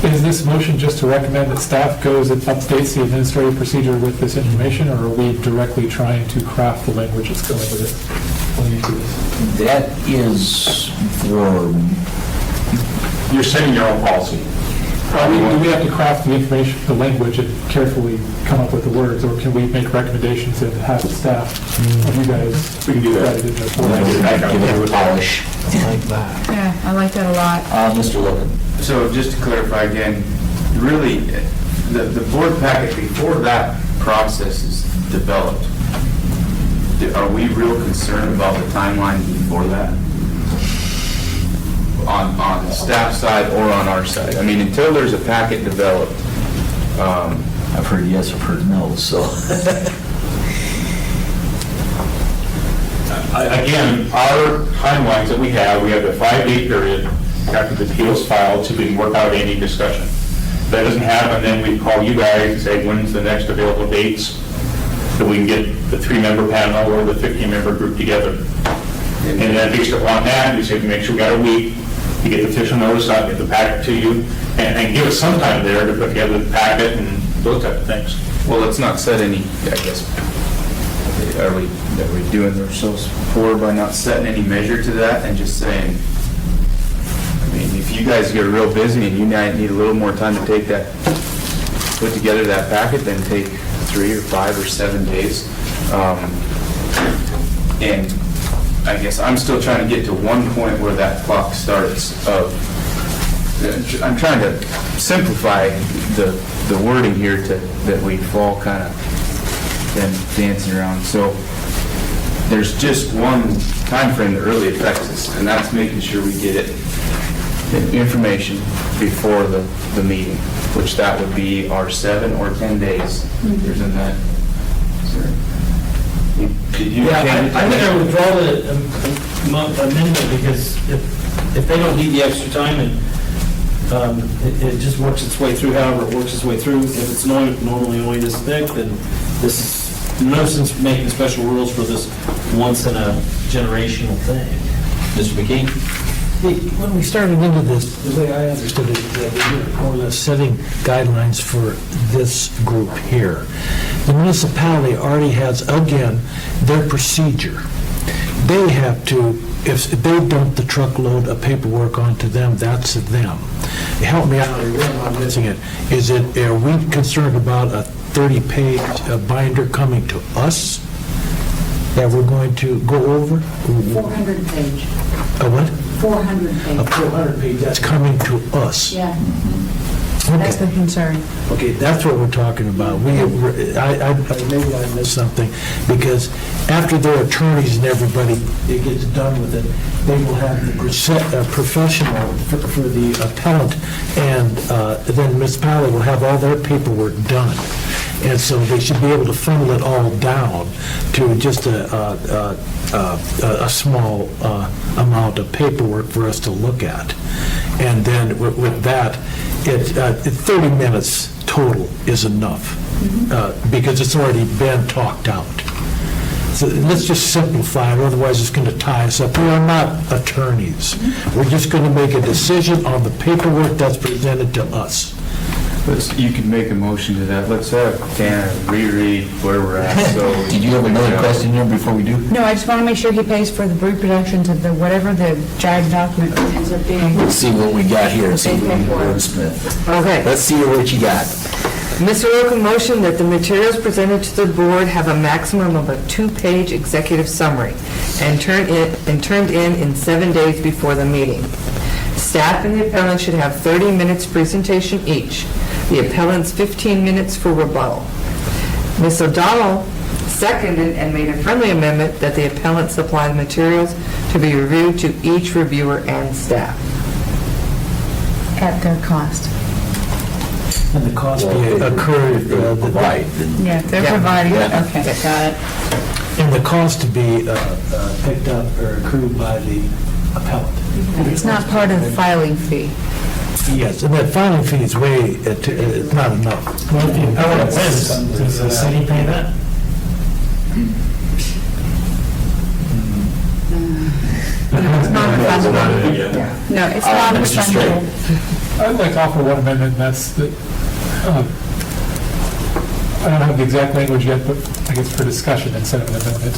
Is this motion just to recommend that staff goes and updates the administrative procedure with this information, or are we directly trying to craft the language that's going with it? Going into this? That is for, You're setting your own policy. Do we have to craft the information, the language, and carefully come up with the words, or can we make recommendations and have the staff, of you guys, We can do that. write it in the give it a polish. I like that. Yeah, I like that a lot. Mr. Logan. So just to clarify again, really, the board packet, before that process is developed, are we real concerned about the timeline before that? On the staff side or on our side? I mean, until there's a packet developed. I've heard yes, I've heard no, so. Again, our timelines that we have the 5-day period after the appeal's filed to be work out any discussion. If that doesn't happen, then we call you guys and say, when's the next available dates that we can get the 3-member panel or the 15-member group together. And then based upon that, we say, make sure we got a week to get the official notice out, get the packet to you, and give us some time there to put together the packet and those type of things. Well, let's not set any, I guess, are we doing ourselves poor by not setting any measure to that and just saying, I mean, if you guys get real busy and you might need a little more time to take that, put together that packet, then take 3 or 5 or 7 days. And I guess I'm still trying to get to one point where that clock starts of, I'm trying to simplify the wording here to, that we've all kind of been dancing around. So there's just one time frame that really affects us, and that's making sure we get it, the information before the meeting, which that would be our 7 or 10 days. There's in that. Did you Yeah, change it? I think I would withdraw the amendment, because if they don't need the extra time, and it just works its way through, however it works its way through, if it's normally only this thick, then this is, no sense making special rules for this once-in-a-generational thing. Mr. McKee? When we started into this, the way I understood it, that we were more or less setting guidelines for this group here. The municipality already has, again, their procedure. They have to, if they dump the truckload of paperwork onto them, that's them. Help me out, or I'm missing it. Are we concerned about a 30-page binder coming to us that we're going to go over? 400 page. A what? 400 page. A 400 page, that's coming to us. Yeah. That's the concern. Okay, that's what we're talking about. Maybe I missed something, because after their attorneys and everybody, it gets done with it, they will have the professional for the appellant, and then the municipality will have all their paperwork done. And so they should be able to funnel it all down to just a small amount of paperwork for us to look at. And then with that, 30 minutes total is enough, because it's already been talked out. So let's just simplify it, otherwise it's going to tie us up. We are not attorneys. We're just going to make a decision on the paperwork that's presented to us. You could make a motion to that. Let's have Tanner reread where we're at, so. Did you have another question here before we do? No, I just want to make sure he pays for the reproductions of the, whatever the JAG document ends up being. Let's see what we got here, see what we got, Smith. Okay. Let's see what you got. Mr. Roca motioned that the materials presented to the board have a maximum of a 2-page executive summary and turned in 7 days before the meeting. Staff and the appellant should have 30 minutes presentation each. The appellant's 15 minutes for rebuttal. Ms. O'Donnell seconded and made a friendly amendment that the appellant supply the materials to be reviewed to each reviewer and staff. At their cost. And the cost occurred, Yeah, if they're providing it, okay, got it. and the cost to be picked up or accrued by the appellant. It's not part of the filing fee. Yes, and that filing fee is it's not enough. Well, if the appellant wins, does the city pay that? It's not refundable. No, it's not Mr. Straight. refundable. I'd like to offer one amendment, and that's that, I don't have the exact language yet, but I guess for discussion instead of an amendment.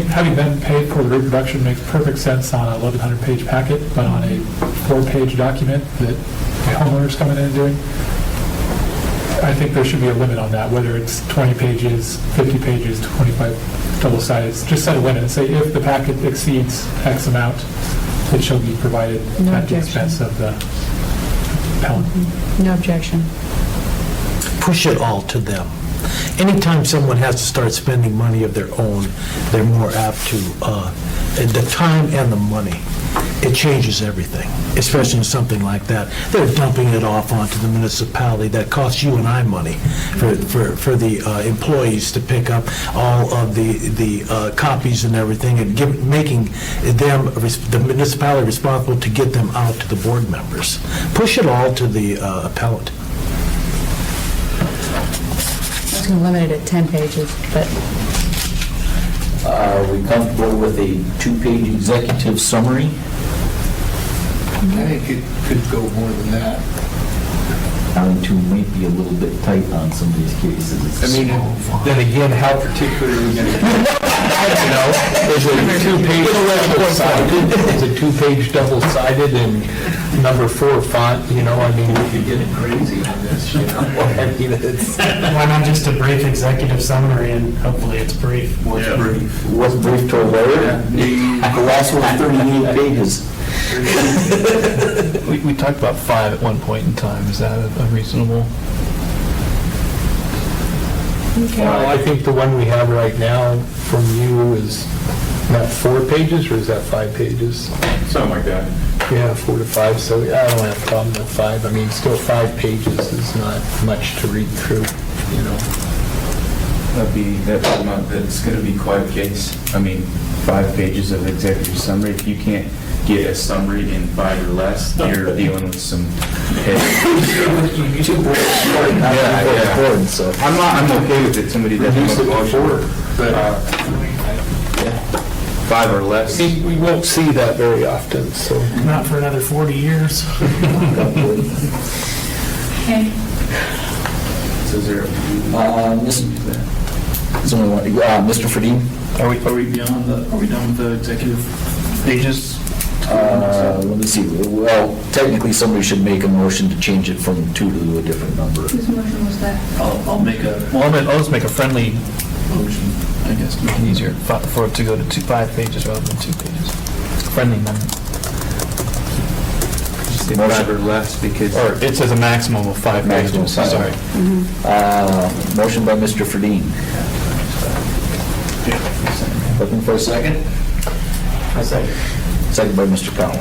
Having them paid for the reproduction makes perfect sense on a 1,100-page packet, but on a 4-page document that the homeowner's coming in and doing, I think there should be a limit on that, whether it's 20 pages, 50 pages, 25 double-sided. Just set a limit and say if the packet exceeds X amount, it shall be provided No at the objection. expense of the appellant. No objection. Push it all to them. Anytime someone has to start spending money of their own, they're more apt to, the time and the money, it changes everything, especially in something like that. They're dumping it off onto the municipality that costs you and I money for the employees to pick up all of the copies and everything, and making them, the municipality responsible to get them out to the board members. Push it all to the appellant. I was going to limit it at 10 pages, but Are we comfortable with a 2-page executive summary? I think it could go more than that. Down to might be a little bit tight on some of these cases. It's I mean, small font. then again, how particular are we going to be? You know, is it 2-page double-sided? Is it 2-page double-sided and number 4 font, you know, I mean, we could get crazy on this, you know? I mean, it's... Why not just a brief executive summary and hopefully it's brief? What's brief? What's brief to a lawyer? The last one's 38 pages. We talked about 5 at one point in time. Is that a reasonable? Well, I think the one we have right now from you is not 4 pages, or is that 5 pages? Something like that. Yeah, 4 to 5, so I don't have a problem with 5. I mean, still 5 pages is not much to read through, you know. That's going to be quite a case. I mean, 5 pages of executive summary. If you can't get a summary in 5 or less, you're dealing with some head. So I'm okay with it. Somebody doesn't make a motion. But 5 or less. we won't see that very often, so. Not for another 40 years. okay. So is there? Mr. Fadine? Are we beyond are we done with the executive pages? Let me see. Well, technically, somebody should make a motion to change it from 2 to a different number. Whose motion was that? I'll make a I'll just make a friendly motion, I guess. to make it easier for it to go to 5 pages rather than 2 pages. Friendly amendment. 5 or less, because. Or it says a maximum of 5 Maximum pages, of 5. sorry. Motion by Mr. Fadine. Looking for a second? I second. Second by Mr. Collin.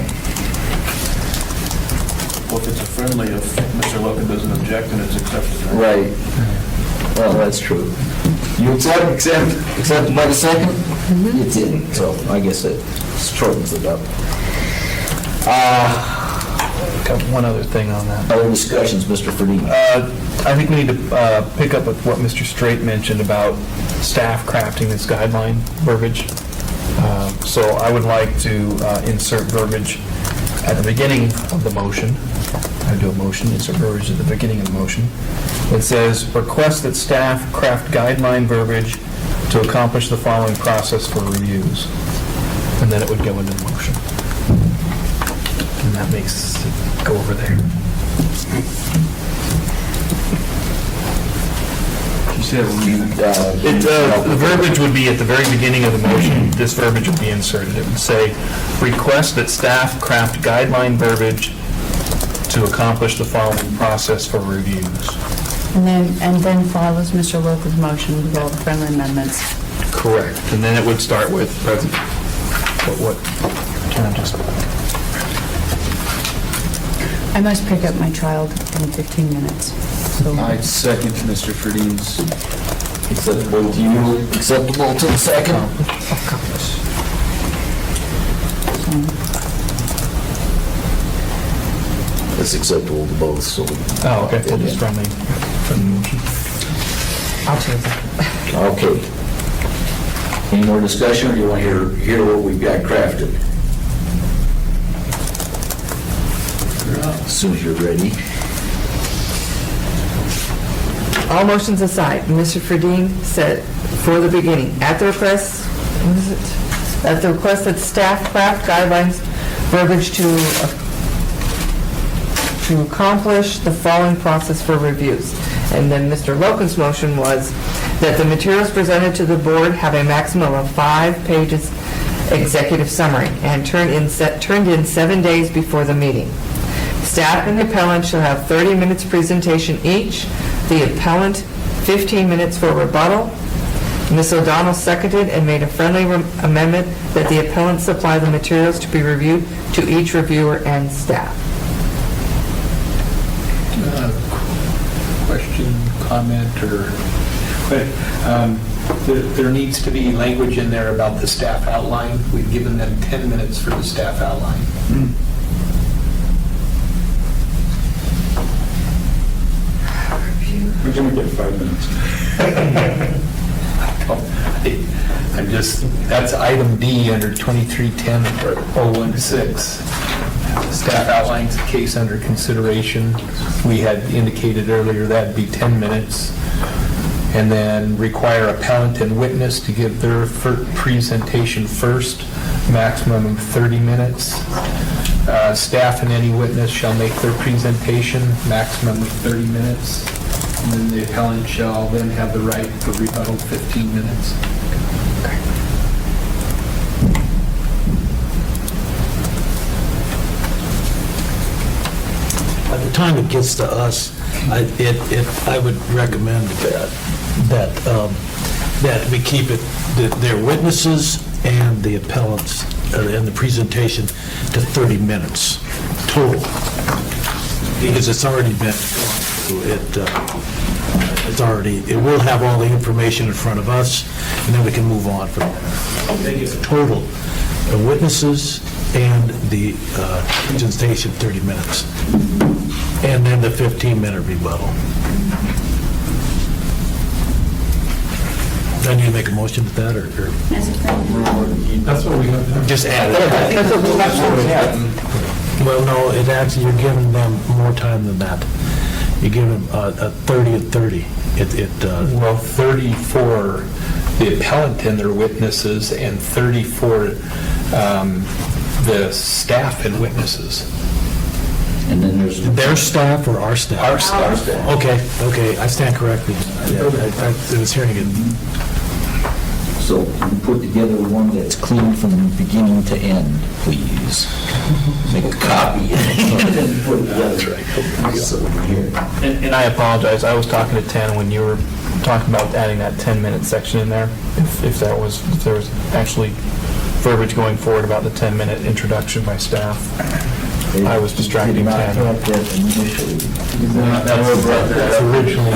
Well, if it's a friendly, if Mr. Logan doesn't object, then it's accepted, right? Right. Well, that's true. You accept by the second? You did, so I guess it shortens it up. Got one other thing on that. Other discussions, Mr. Fadine? I think we need to pick up with what Mr. Straight mentioned about staff crafting this guideline verbiage. So I would like to insert verbiage at the beginning of the motion I do a motion, it's a verbiage at the beginning of the motion. It says, request that staff craft guideline verbiage to accomplish the following process for reviews. And then it would go into the motion. And that makes it go over there. You said The verbiage would be at the very beginning of the motion. This verbiage would be inserted. It would say, request that staff craft guideline verbiage to accomplish the following process for reviews. And then follows Mr. Local's motion with all the friendly amendments. Correct. And then it would start with, what term just... I must pick up my child in 15 minutes. So I second Mr. Ferdin's. Acceptable to you, acceptable to the second? It's acceptable to both, so. Oh, okay, we'll just friendly motion. I'll change it. Okay. Any more discussion, or you want to hear what we've got crafted? As soon as you're ready. All motions aside, Mr. Ferdine said, for the beginning, at the request, what is it? At the request that staff craft guidelines verbiage to accomplish the following process for reviews. And then Mr. Logan's motion was that the materials presented to the board have a maximum of 5 pages executive summary and turned in 7 days before the meeting. Staff and the appellant shall have 30 minutes presentation each, the appellant 15 minutes for rebuttal. Ms. O'Donnell seconded and made a friendly amendment that the appellant supply the materials to be reviewed to each reviewer and staff. Question, comment, or, there needs to be language in there about the staff outline. We've given them 10 minutes for the staff outline. We're going to get 5 minutes. I'm just, that's item D under 2310-016. Staff outlines the case under consideration. We had indicated earlier that'd be 10 minutes. And then require appellant and witness to give their presentation first, maximum of 30 minutes. Staff and any witness shall make their presentation, maximum of 30 minutes. And then the appellant shall then have the right for rebuttal 15 minutes. By the time it gets to us, I would recommend that we keep it, their witnesses and the appellants, and the presentation to 30 minutes total. Because it's already been, it will have all the information in front of us, and then we can move on from there. They get the total, the witnesses and the presentation 30 minutes. And then the 15-minute rebuttal. Do I need to make a motion to that, or? That's what we have. Just add it. Well, no, it actually, you're giving them more time than that. You give them a 30 and 30. Well, 30 for the appellant and their witnesses, and 30 for the staff and witnesses. And then there's... Their staff or our staff? Our staff. Okay, I stand corrected. I was hearing it. So we put together one that's clean from beginning to end, please. Make a copy. And I apologize, I was talking to 10 when you were talking about adding that 10-minute section in there. If there was actually verbiage going forward about the 10-minute introduction by staff. I was distracting 10. That's originally.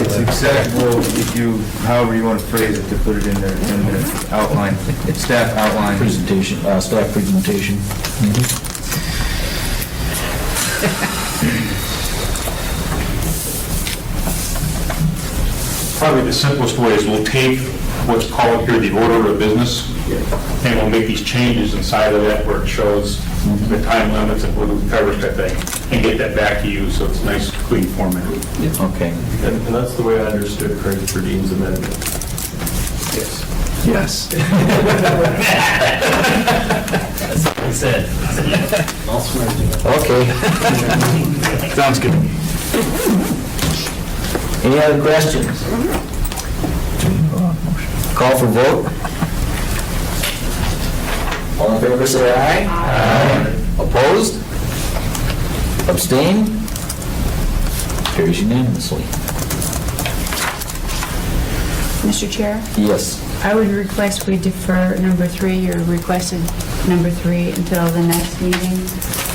It's acceptable if you, however you want to phrase it, to put it in there, 10 minutes outline, staff outline. Presentation, staff presentation. Probably the simplest way is we'll take what's called here the order of business. And we'll make these changes inside of that where it shows the time limits and what we covered that thing, and get that back to you, so it's a nice, clean format. Okay. And that's the way I understood Craig for Dean's amendment. Yes. That's what I said. I'll swear to it. Okay. Sounds good. Any other questions? Call for vote. All in favor, say aye. Aye. Opposed? Abstain? Carries unanimously. Mr. Chair, Yes. I would request we defer number 3, your requested number 3, until the next meeting.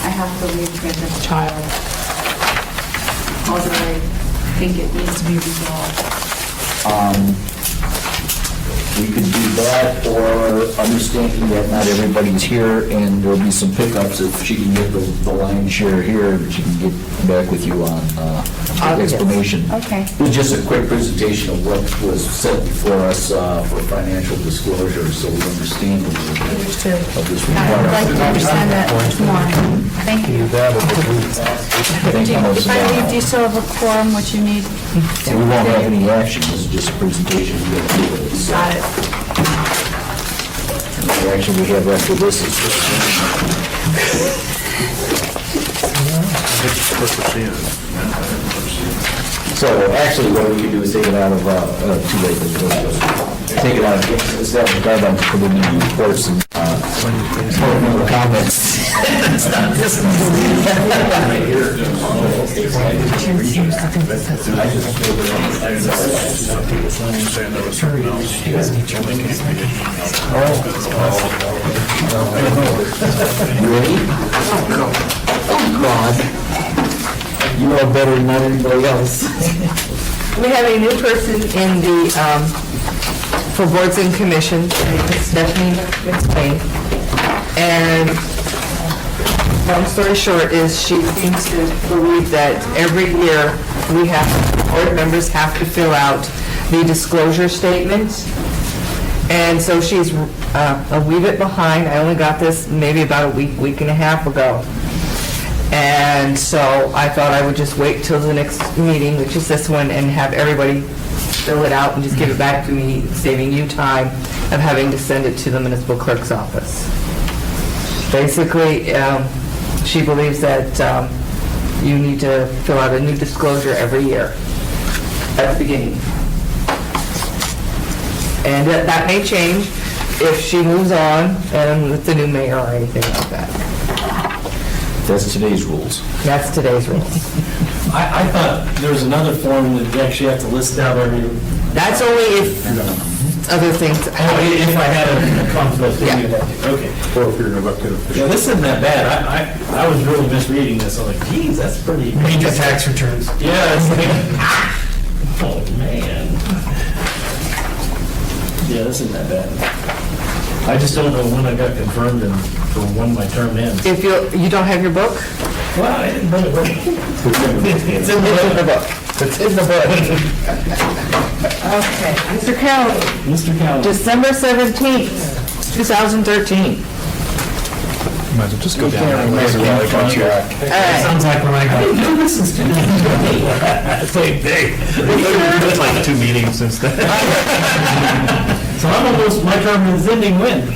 I have to leave because of a child. Although I think it needs to be resolved. We could do that, or understanding that not everybody's here, and there'll be some pickups if she can get the lion's share here, she can get back with you on explanation. Okay. It was just a quick presentation of what was set before us for financial disclosure, so we understand a little bit Understood. of this I would like to requirement. understand that tomorrow. Thank you. Thank you, If I leave, do you Ms. still have a quorum, what you need? So we won't have any action, this is just a presentation. Got it. The action we have after this is... So actually, what we can do is take it out of, too late, take it out of, instead of guide on preliminary reports and, comments. It's not this Really? Oh, God. You know better than anybody else. We have a new person in the, for boards and commissions, Stephanie McSwain. And long story short is she seems to believe that every year board members have to fill out the disclosure statement. And so she's a wee bit behind. I only got this maybe about a week and a half ago. And so I thought I would just wait till the next meeting, which is this one, and have everybody fill it out and just give it back to me, saving you time of having to send it to the municipal clerk's office. Basically, she believes that you need to fill out a new disclosure every year at the beginning. And that may change if she moves on and with the new mayor or anything like that. That's today's rules. That's today's rules. I thought there was another form that you actually have to list out every... That's only if other things. If I had a conflict, then you'd have to, okay. Or if you're an elected official. Yeah, this isn't that bad. I was really misreading this. I was like, geez, that's pretty... Major tax returns. Yeah, it's like, oh, man. Yeah, this isn't that bad. I just don't know when I got confirmed and for when my term ends. If you don't have your book? Well, I didn't bring it with me. It's in the book. It's in the book. Okay, Mr. Callen. Mr. Callen. December 17th, 2013. Might as well just go down. Sounds like when I go. Same thing. It's like 2 meetings since then. So I'm almost, my term is ending when?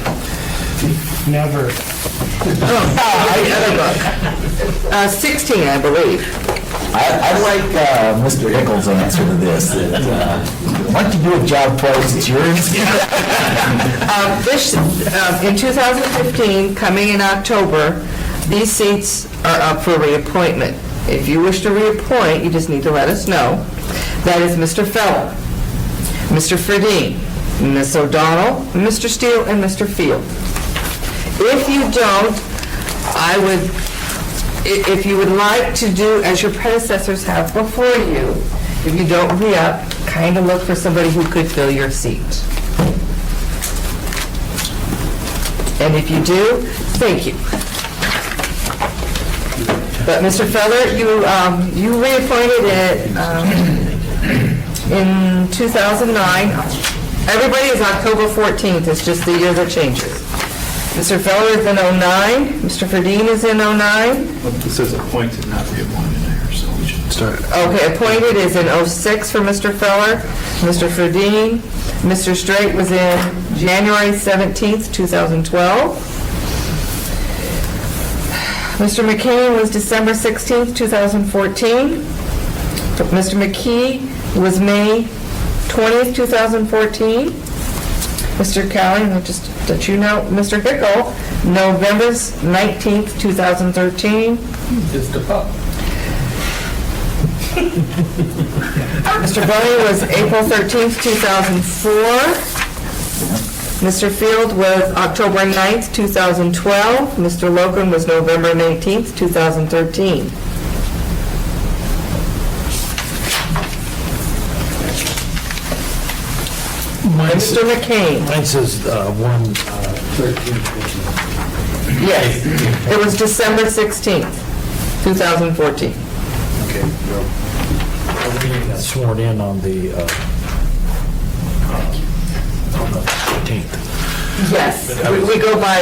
Never. 16, I believe. I like Mr. Hickles' answer to this, that once you do a job twice, it's yours. In 2015, coming in October, these seats are up for reappointment. If you wish to reappoint, you just need to let us know. That is Mr. Feller, Mr. Ferdine, Ms. O'Donnell, Mr. Steele, and Mr. Field. If you don't, if you would like to do as your predecessors have before you, if you don't re-up, kind of look for somebody who could fill your seat. And if you do, thank you. But Mr. Feller, you reappointed it in 2009, Everybody is October 14th, it's just the year that changes. Mr. Feller is in 09, Mr. Ferdine is in 09. This says appointed, not reappointed there, so we should start. Okay, appointed is in 06 for Mr. Feller, Mr. Ferdine. Mr. Straight was in January 17th, 2012. Mr. McCain was December 16th, 2014. Mr. McKee was May 20th, 2014. Mr. Cowling, we'll just let you know, Mr. Hickle, November 19th, 2013. Just a pup. Mr. Boney was April 13th, 2004. Mr. Field was October 9th, 2012. Mr. Logan was November 19th, 2013. And Mr. McCain. Mine says 1/13. Yes, it was December 16th, 2014. Okay, well, everybody got sworn in on the 14th. Yes, we go by,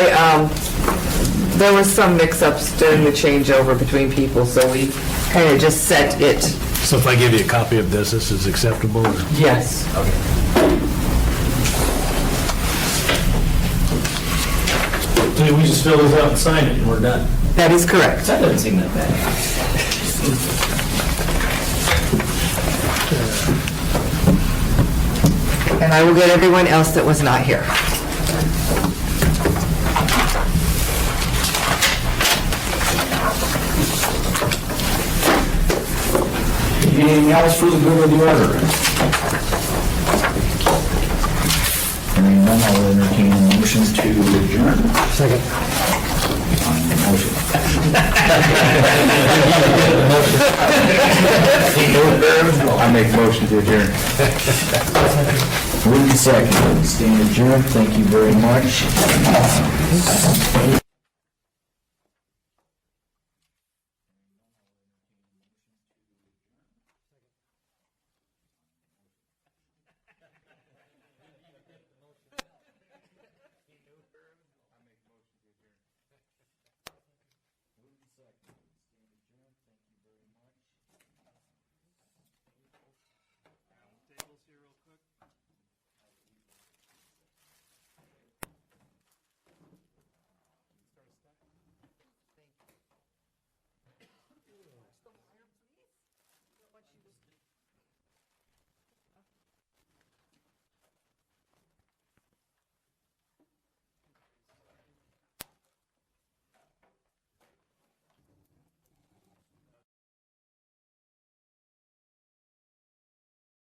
there was some mix-ups during the changeover between people, so we kind of just set it. So if I give you a copy of this, this is acceptable? Or? Yes. Okay. So we just fill this out and sign it, and we're done. That is correct. That doesn't seem that bad. And I will get everyone else that was not here. Anything else for the good of the order? Hearing none, I'll entertain a motion to adjourn. Second. Motion. I make motion to adjourn. Moving second, stand adjourned, thank you very much.